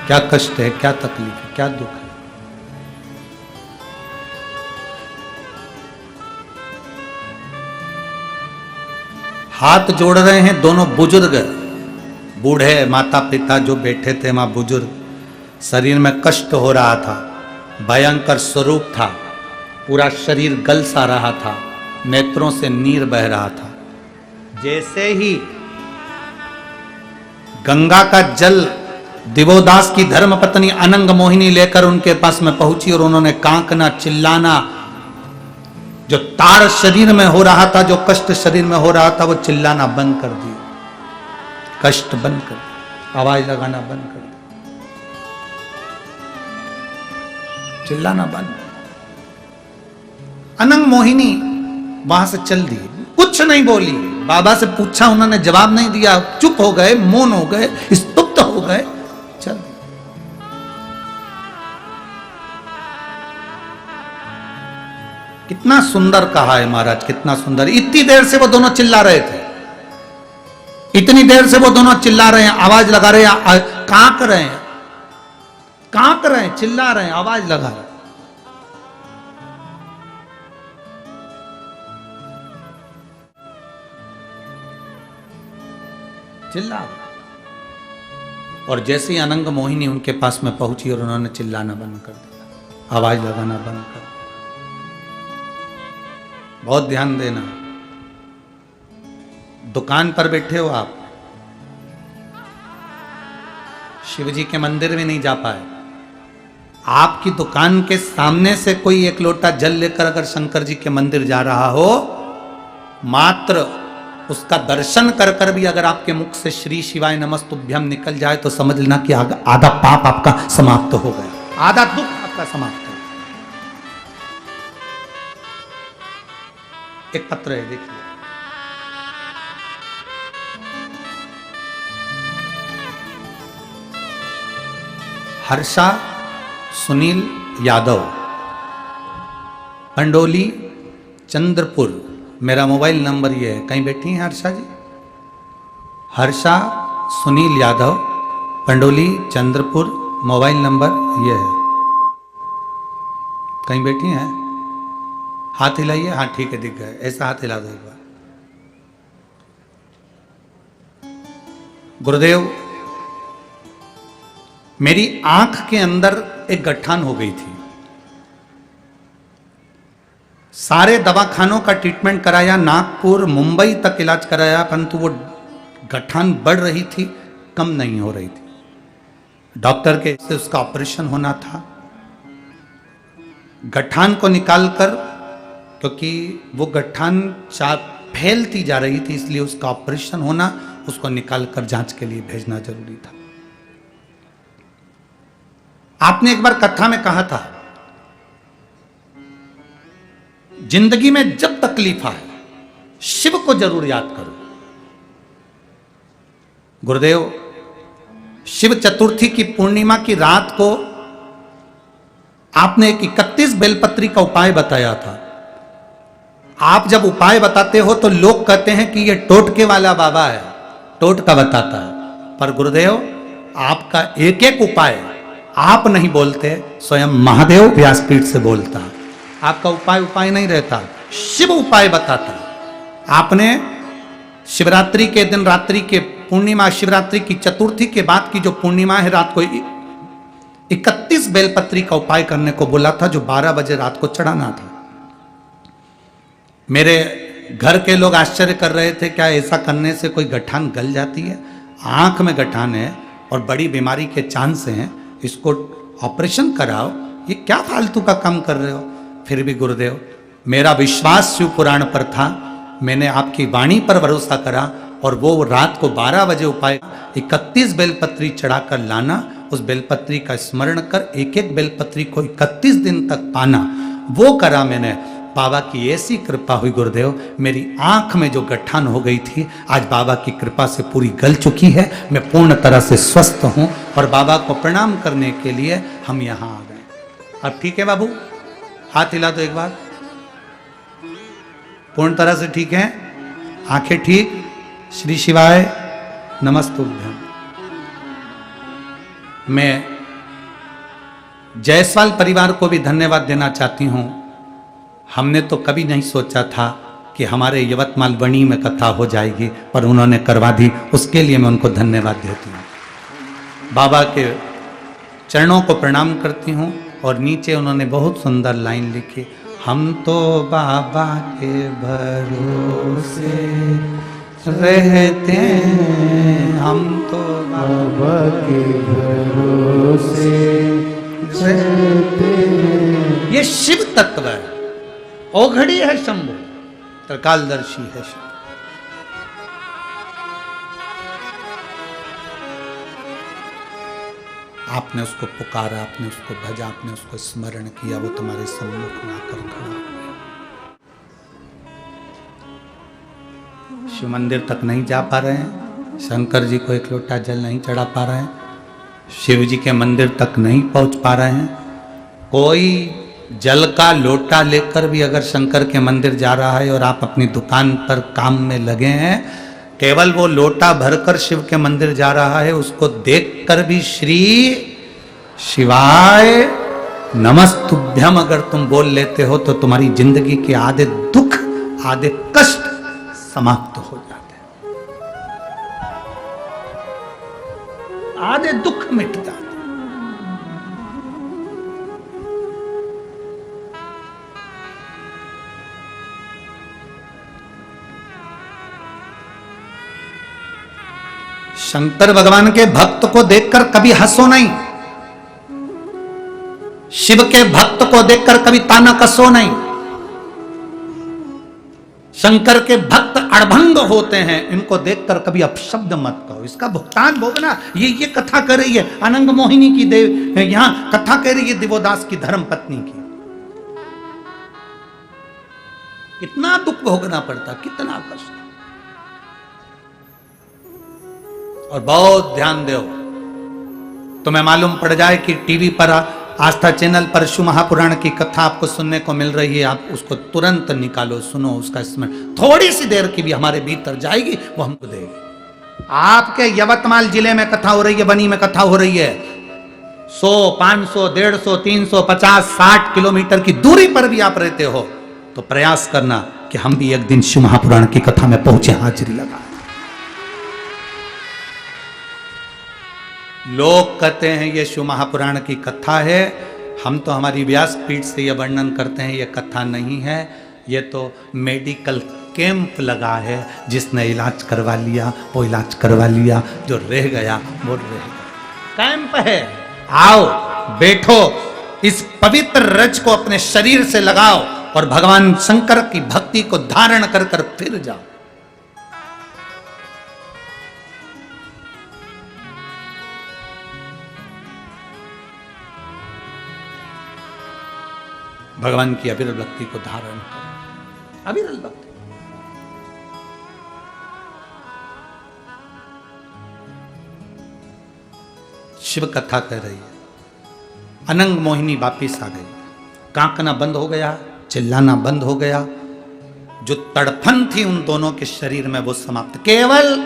क्या कष्ट है? क्या तकलीफ है? क्या दुख है? हाथ जोड़ रहे हैं दोनों बुजुर्ग, बूढ़े माता पिता जो बैठे थे वहां बुजुर्ग। शरीर में कष्ट हो रहा था, भयंकर स्वरूप था, पूरा शरीर गल सा रहा था, नेत्रों से नीर बह रहा था। जैसे ही गंगा का जल दिवोदास की धर्मपत्नी अनंग मोहिनी लेकर उनके पास में पहुंची और उन्होंने कांकना, चिल्लाना, जो तार शरीर में हो रहा था, जो कष्ट शरीर में हो रहा था, वो चिल्लाना बंद कर दिया, कष्ट बंद कर दिया, आवाज लगाना बंद कर दिया, चिल्लाना बंद। अनंग मोहिनी वहां से चल दी, कुछ नहीं बोली। बाबा से पूछा, उन्होंने जवाब नहीं दिया, चुप हो गए, मौन हो गए, स्तब्ध हो गए, चल दी। कितना सुंदर कहा है महाराज, कितना सुंदर। इतनी देर से वो दोनों चिल्ला रहे थे, इतनी देर से वो दोनों चिल्ला रहे हैं, आवाज लगा रहे हैं, कांप रहे हैं, कांप रहे हैं, चिल्ला रहे हैं, आवाज लगा रहे हैं। चिल्ला। और जैसे ही अनंग मोहिनी उनके पास में पहुंची और उन्होंने चिल्लाना बंद कर दिया, आवाज लगाना बंद कर दिया। बहुत ध्यान देना, दुकान पर बैठे हो आप, शिव जी के मंदिर में नहीं जा पाए, आपकी दुकान के सामने से कोई एक लोटा जल लेकर अगर शंकर जी के मंदिर जा रहा हो, मात्र उसका दर्शन कर कर भी अगर आपके मुख से श्री शिवाय नमस्तुभ्यम निकल जाए तो समझ लेना कि आधा पाप आपका समाप्त हो गया, आधा दुख आपका समाप्त हो गया। एक पत्र है, देखिए। हर्षा सुनील यादव, पंडोली चंद्रपुर, मेरा मोबाइल नंबर ये है। कहीं बैठी हैं हर्षा जी? हर्षा सुनील यादव, पंडोली चंद्रपुर, मोबाइल नंबर ये है। कहीं बैठी हैं? हाथ हिलाइए। हाँ ठीक है, दिख गए, ऐसा हाथ हिला दो एक बार। गुरुदेव, मेरी आंख के अंदर एक गठान हो गई थी, सारे दवाखानों का ट्रीटमेंट कराया, नागपुर मुंबई तक इलाज कराया, परंतु वो गठान बढ़ रही थी, कम नहीं हो रही थी। डॉक्टर के से उसका ऑपरेशन होना था। गठान को निकालकर, क्योंकि वो गठान फैलती जा रही थी, इसलिए उसका ऑपरेशन होना, उसको निकालकर जांच के लिए भेजना जरूरी था। आपने एक बार कथा में कहा था, जिंदगी में जब तकलीफ आए शिव को जरूर याद करो। गुरुदेव, शिव चतुर्थी की पूर्णिमा की रात को आपने एक 31 बेलपत्री का उपाय बताया था। आप जब उपाय बताते हो तो लोग कहते हैं कि ये टोटके वाला बाबा है, टोटका बताता है, पर गुरुदेव आपका एक एक उपाय आप नहीं बोलते, स्वयं महादेव व्यासपीठ से बोलता है। आपका उपाय नहीं रहता, शिव उपाय बताता है। आपने शिवरात्रि के दिन, रात्रि के पूर्णिमा, शिवरात्रि की चतुर्थी के बाद की जो पूर्णिमा है, रात को 31 बेलपत्री का उपाय करने को बोला था, जो 12 बजे रात को चढ़ाना था। मेरे घर के लोग आश्चर्य कर रहे थे, क्या ऐसा करने से कोई गठान गल जाती है? आंख में गठान है और बड़ी बीमारी के चांस हैं, इसको ऑपरेशन कराओ, ये क्या फालतू का काम कर रहे हो। फिर भी गुरुदेव मेरा विश्वास शिव पुराण पर था, मैंने आपकी वाणी पर भरोसा करा और वो रात को 12 बजे उपाय 31 बेलपत्री चढ़ाकर लाना, उस बेलपत्री का स्मरण कर एक एक बेलपत्री को 31 दिन तक पाना, वो करा मैंने। बाबा की ऐसी कृपा हुई गुरुदेव, मेरी आंख में जो गठान हो गई थी आज बाबा की कृपा से पूरी गल चुकी है, मैं पूर्ण तरह से स्वस्थ हूं और बाबा को प्रणाम करने के लिए हम यहां आ गए। अब ठीक है बाबू, हाथ हिला दो एक बार, पूर्ण तरह से ठीक है, आंखें ठीक। श्री शिवाय नमस्तुभ्यम। मैं जायसवाल परिवार को भी धन्यवाद देना चाहती हूं। हमने तो कभी नहीं सोचा था कि हमारे यवतमाल वणी में कथा हो जाएगी, पर उन्होंने करवा दी, उसके लिए मैं उनको धन्यवाद देती हूँ। बाबा के चरणों को प्रणाम करती हूँ। और नीचे उन्होंने बहुत सुंदर लाइन लिखी, हम तो बाबा के भरोसे रहते हैं, हम तो बाबा के भरोसे रहते हैं। ये शिव तत्व है, ओघड़ी है शंभु, त्रिकालदर्शी है शिव। आपने उसको पुकारा, आपने उसको भजा, आपने उसको स्मरण किया, वो तुम्हारे सम्मुख में आकर खड़ा हो गया। शिव मंदिर तक नहीं जा पा रहे हैं, शंकर जी को एक लोटा जल नहीं चढ़ा पा रहे हैं, शिव जी के मंदिर तक नहीं पहुंच पा रहे हैं। कोई जल का लोटा लेकर भी अगर शंकर के मंदिर जा रहा है और आप अपनी दुकान पर काम में लगे हैं, केवल वो लोटा भरकर शिव के मंदिर जा रहा है, उसको देखकर भी श्री शिवाय नमस्तुभ्यम अगर तुम बोल लेते हो तो तुम्हारी जिंदगी के आधे दुख, आधे कष्ट समाप्त हो जाते हैं, आधे दुख मिट जाते। शंकर भगवान के भक्त को देखकर कभी हंसो नहीं, शिव के भक्त को देखकर कभी ताना कसो नहीं। शंकर के भक्त अड़भंग होते हैं, इनको देखकर कभी अपशब्द मत कहो, इसका भुगतान भोगना। ये कथा कर रही है अनंग मोहिनी की देव, यहां कथा कह रही है दिवोदास की धर्म पत्नी की। कितना दुख भोगना पड़ता, कितना कष्ट। और बहुत ध्यान दो, तुम्हें मालूम पड़ जाए कि टीवी पर आस्था चैनल पर शिव महापुराण की कथा आपको सुनने को मिल रही है, आप उसको तुरंत निकालो, सुनो, उसका स्मरण थोड़ी सी देर की भी हमारे भीतर जाएगी, वो हमको देगी। आपके यवतमाल जिले में कथा हो रही है, बनी में कथा हो रही है, 100, 500, 150, 350, 60 किलोमीटर की दूरी पर भी आप रहते हो, तो प्रयास करना कि हम भी एक दिन शिव महापुराण की कथा में पहुंचे, हाजिरी लगा। लोग कहते हैं ये शिव महापुराण की कथा है, हम तो हमारी व्यासपीठ से यह वर्णन करते हैं ये कथा नहीं है, ये तो मेडिकल कैंप लगा है, जिसने इलाज करवा लिया वो इलाज करवा लिया, जो रह गया वो रह गया। कैंप है, आओ बैठो, इस पवित्र रज को अपने शरीर से लगाओ और भगवान शंकर की भक्ति को धारण कर कर फिर जाओ। भगवान की अविरल भक्ति को धारण करो, अविरल भक्ति। शिव कथा कह रही है, अनंग मोहिनी वापिस आ गई, कांकना बंद हो गया, चिल्लाना बंद हो गया, जो तड़फन थी उन दोनों के शरीर में वो समाप्त। केवल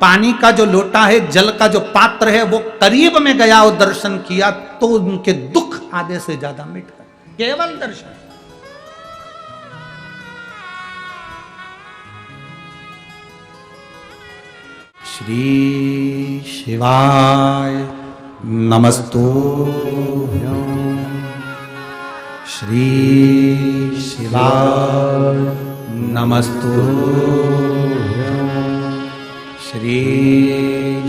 पानी का जो लोटा है, जल का जो पात्र है, वो करीब में गया और दर्शन किया तो उनके दुख आधे से ज्यादा मिट गए, केवल दर्शन। श्री शिवाय नमस्तुभ्यं, श्री शिवाय नमस्तुभ्यं, श्री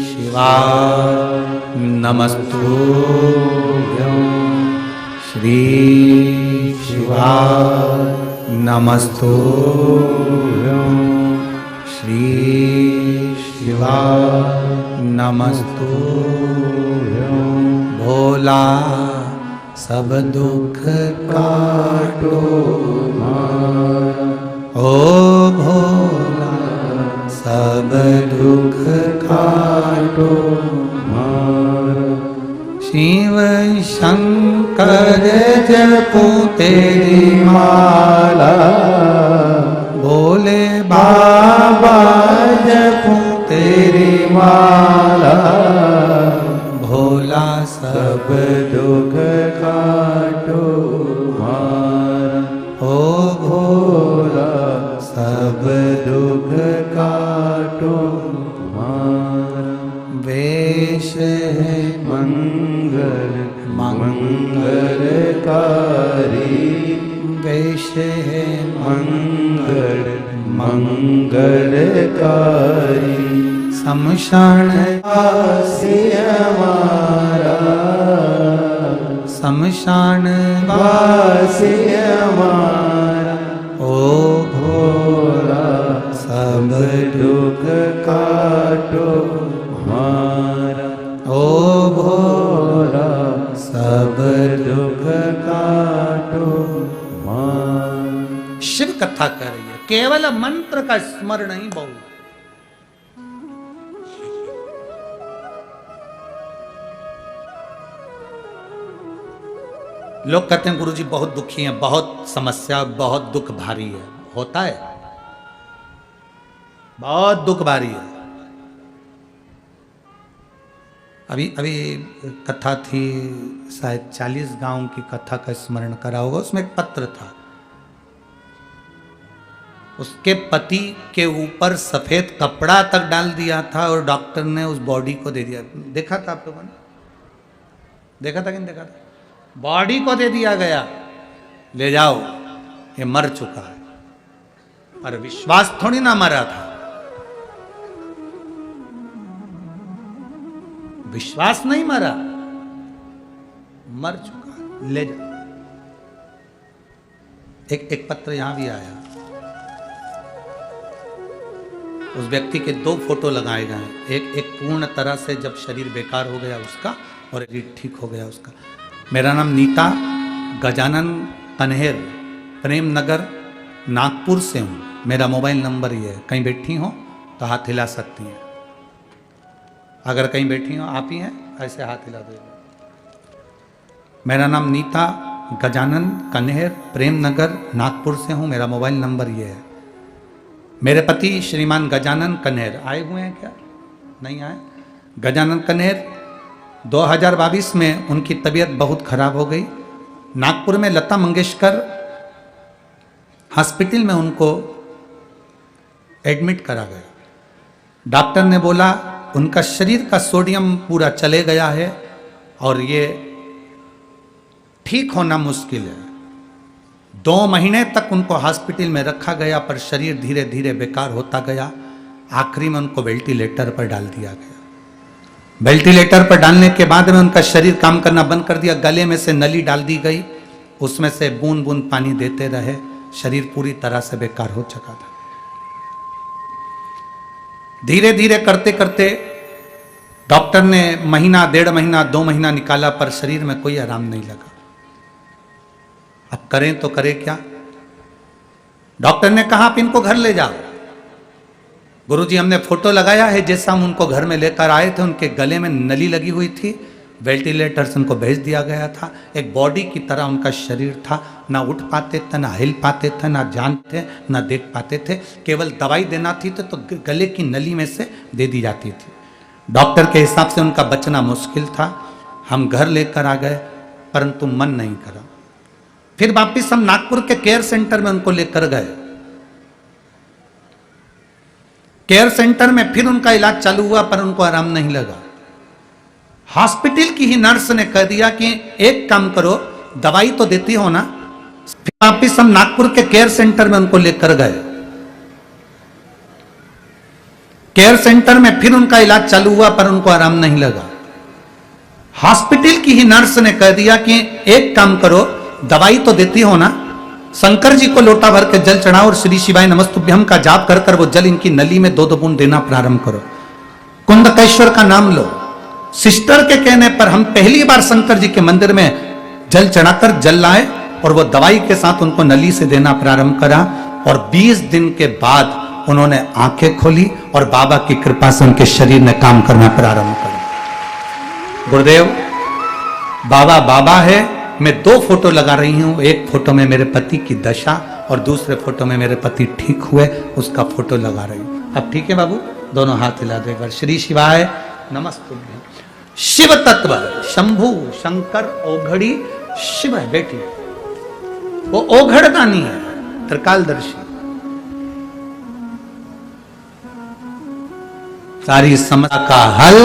शिवाय नमस्तुभ्यं श्री शिवाय नमस्तुभ्यं श्री शिवाय नमस्तुभ्यं भोला सब दुख काटो मारा ओ भोला सब दुख काटो मारा शिव शंकर जपो तेरी माला भोले बाबा जपो तेरी माला भोला सब दुख काटो मारा ओ भोला सब दुख काटो मारा वेश है मंगल मंगलकारी वेश है मंगल मंगलकारी शमशान वासी हमारा शमशान वासी हमारा ओ भोला सब दुख काटो हमारा ओ भोला सब दुख काटो हमारा। शिव कथा कर रही है, केवल मंत्र का स्मरण ही बहुत। लोग कहते हैं गुरुजी बहुत दुखी हैं, बहुत समस्या, बहुत दुख भारी है। होता है, बहुत दुख भारी है। अभी कथा थी, शायद 40 गांव की कथा का स्मरण करा होगा। उसमें एक पत्र था, उसके पति के ऊपर सफेद कपड़ा तक डाल दिया था और डॉक्टर ने उस बॉडी को दे दिया। देखा था आप लोगों ने? देखा था कि नहीं देखा था? बॉडी को दे दिया गया, ले जाओ, ये मर चुका है। पर विश्वास थोड़ी ना मरा था, विश्वास नहीं मरा, मर चुका है, ले जाओ। एक पत्र यहां भी आया, उस व्यक्ति के 2 फोटो लगाए गए हैं। एक पूर्ण तरह से जब शरीर बेकार हो गया उसका, और एक ठीक हो गया उसका। मेरा नाम नीता गजानन कन्हेर, प्रेम नगर, नागपुर से हूँ। मेरा मोबाइल नंबर ये है, कहीं बैठी हो तो हाथ हिला सकती हैं। अगर कहीं बैठी हो, आप ही हैं, ऐसे हाथ हिला दो। मेरा नाम नीता गजानन कन्हेर, प्रेम नगर, नागपुर से हूँ। मेरा मोबाइल नंबर ये है। मेरे पति श्रीमान गजानन कन्हेर आए हुए हैं क्या? नहीं आए। गजानन कन्हेर 2022 में उनकी तबीयत बहुत खराब हो गई। नागपुर में लता मंगेशकर हॉस्पिटल में उनको एडमिट करा गया। डॉक्टर ने बोला उनका शरीर का सोडियम पूरा चले गया है और ये ठीक होना मुश्किल है। 2 महीने तक उनको हॉस्पिटल में रखा गया, पर शरीर धीरे धीरे बेकार होता गया। आखिरी में उनको वेंटिलेटर पर डाल दिया गया। वेंटिलेटर पर डालने के बाद में उनका शरीर काम करना बंद कर दिया। गले में से नली डाल दी गई, उसमें से बूंद बूंद पानी देते रहे। शरीर पूरी तरह से बेकार हो चुका था। धीरे धीरे करते करते डॉक्टर ने महीना, 1.5 महीना, 2 महीना निकाला, पर शरीर में कोई आराम नहीं लगा। अब करें तो करें क्या? डॉक्टर ने कहा आप इनको घर ले जाओ। गुरुजी हमने फोटो लगाया है, जैसा हम उनको घर में लेकर आए थे, उनके गले में नली लगी हुई थी। वेंटिलेटर से उनको भेज दिया गया था। एक बॉडी की तरह उनका शरीर था, ना उठ पाते थे, ना हिल पाते थे, ना जानते, ना देख पाते थे। केवल दवाई देना थी तो गले की नली में से दे दी जाती थी। डॉक्टर के हिसाब से उनका बचना मुश्किल था। हम घर लेकर आ गए, परंतु मन नहीं करा। फिर वापिस हम नागपुर के केयर सेंटर में उनको लेकर गए। केयर सेंटर में फिर उनका इलाज चालू हुआ, पर उनको आराम नहीं लगा। हॉस्पिटल की ही नर्स ने कह दिया कि एक काम करो, दवाई तो देती हो ना। फिर वापिस हम नागपुर के केयर सेंटर में उनको लेकर गए। केयर सेंटर में फिर उनका इलाज चालू हुआ पर उनको आराम नहीं लगा। हॉस्पिटल की ही नर्स ने कह दिया कि एक काम करो, दवाई तो देती हो ना, शंकर जी को लोटा भर के जल चढ़ाओ और श्री शिवाय नमस्तुभ्यम का जाप कर कर वो जल इनकी नली में 2-2 बूंद देना प्रारंभ करो। कुंदकेश्वर का नाम लो। सिस्टर के कहने पर हम पहली बार शंकर जी के मंदिर में जल चढ़ाकर जल लाए और वो दवाई के साथ उनको नली से देना प्रारंभ करा और 20 दिन के बाद उन्होंने आंखें खोली और बाबा की कृपा से उनके शरीर ने काम करना प्रारंभ करा। गुरुदेव बाबा बाबा है। मैं 2 फोटो लगा रही हूं, एक फोटो में मेरे पति की दशा और दूसरे फोटो में मेरे पति ठीक हुए, उसका फोटो लगा रही हूं। अब ठीक है बाबू, दोनों हाथ हिला दो एक बार। श्री शिवाय नमस्तुभ्यम। शिव तत्व शंभु शंकर ओघड़ी शिव है बेटी, वो ओघड़दानी है, त्रिकालदर्शी। सारी समस्या का हल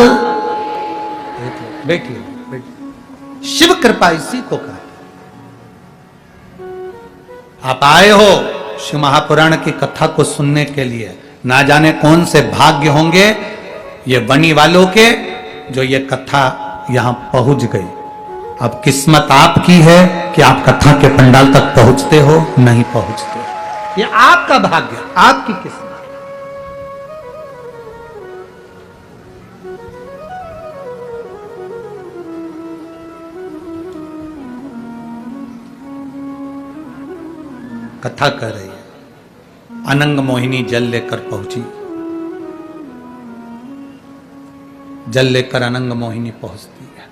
बेटी, बेटी। शिव कृपा इसी को कहते। आप आए हो शिव महापुराण की कथा को सुनने के लिए, ना जाने कौन से भाग्य होंगे ये बनी वालों के जो ये कथा यहां पहुंच गई। अब किस्मत आपकी है कि आप कथा के पंडाल तक पहुंचते हो, नहीं पहुंचते हो। ये आपका भाग्य, आपकी किस्मत। कथा कर रही है, अनंग मोहिनी जल लेकर पहुंची। जल लेकर अनंग मोहिनी पहुंचती है।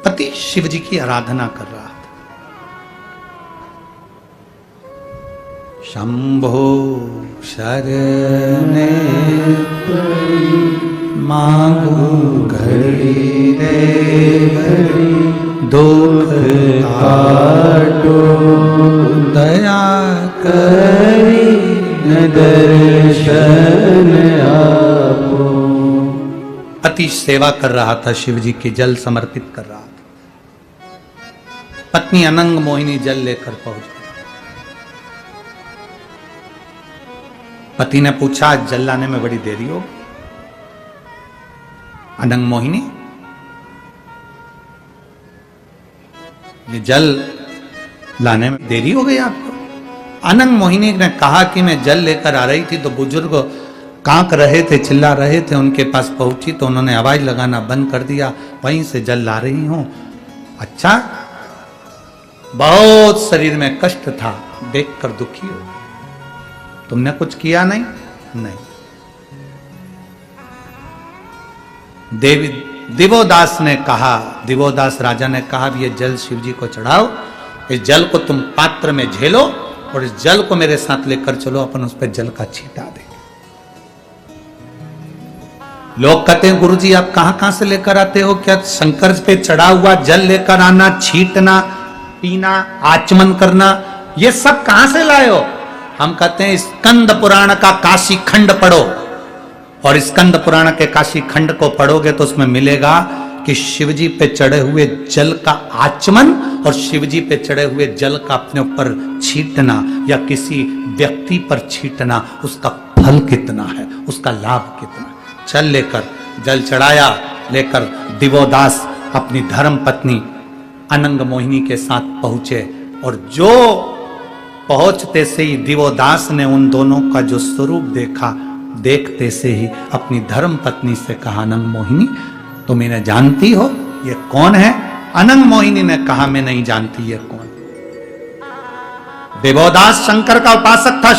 पति शिव जी की आराधना कर रहा था। शंभो शरणे मांगू घड़ी रे घड़ी, दुख काटो दया करी दर्शन आपो। अति सेवा कर रहा था, शिव जी की जल समर्पित कर रहा था। पत्नी अनंग मोहिनी जल लेकर पहुंच गई। पति ने पूछा जल लाने में बड़ी देरी हो। अनंग मोहिनी ये जल लाने में देरी हो गई आपको? अनंग मोहिनी ने कहा कि मैं जल लेकर आ रही थी तो बुजुर्ग कांक रहे थे, चिल्ला रहे थे, उनके पास पहुंची तो उन्होंने आवाज लगाना बंद कर दिया, वहीं से जल ला रही हूं। अच्छा, बहुत शरीर में कष्ट था, देखकर दुखी हो, तुमने कुछ किया नहीं? नहीं। दिवोदास ने कहा, दिवोदास राजा ने कहा ये जल शिव जी को चढ़ाओ, इस जल को तुम पात्र में झेलो और इस जल को मेरे साथ लेकर चलो, अपन उस पर जल का छींटा देंगे। लोग कहते हैं गुरुजी आप कहां कहां से लेकर आते हो? क्या शंकर पे चढ़ा हुआ जल लेकर आना, छींटना, पीना, आचमन करना, ये सब कहां से लाए हो? हम कहते हैं स्कंद पुराण का काशी खंड पढ़ो, और स्कंद पुराण के काशी खंड को पढ़ोगे तो उसमें मिलेगा कि शिवजी पे चढ़े हुए जल का आचमन और शिवजी पे चढ़े हुए जल का अपने ऊपर छींटना या किसी व्यक्ति पर छींटना, उसका फल कितना है, उसका लाभ कितना। चल लेकर जल चढ़ाया, लेकर दिवोदास अपनी धर्म पत्नी अनंग मोहिनी के साथ पहुंचे, और जो पहुंचते से ही दिवोदास ने उन दोनों का जो स्वरूप देखा, देखते से ही अपनी धर्म पत्नी से कहा अनंग मोहिनी तुम इन्हें जानती हो, ये कौन है? अनंग मोहिनी ने कहा मैं नहीं जानती ये कौन। दिवोदास शंकर का उपासक था।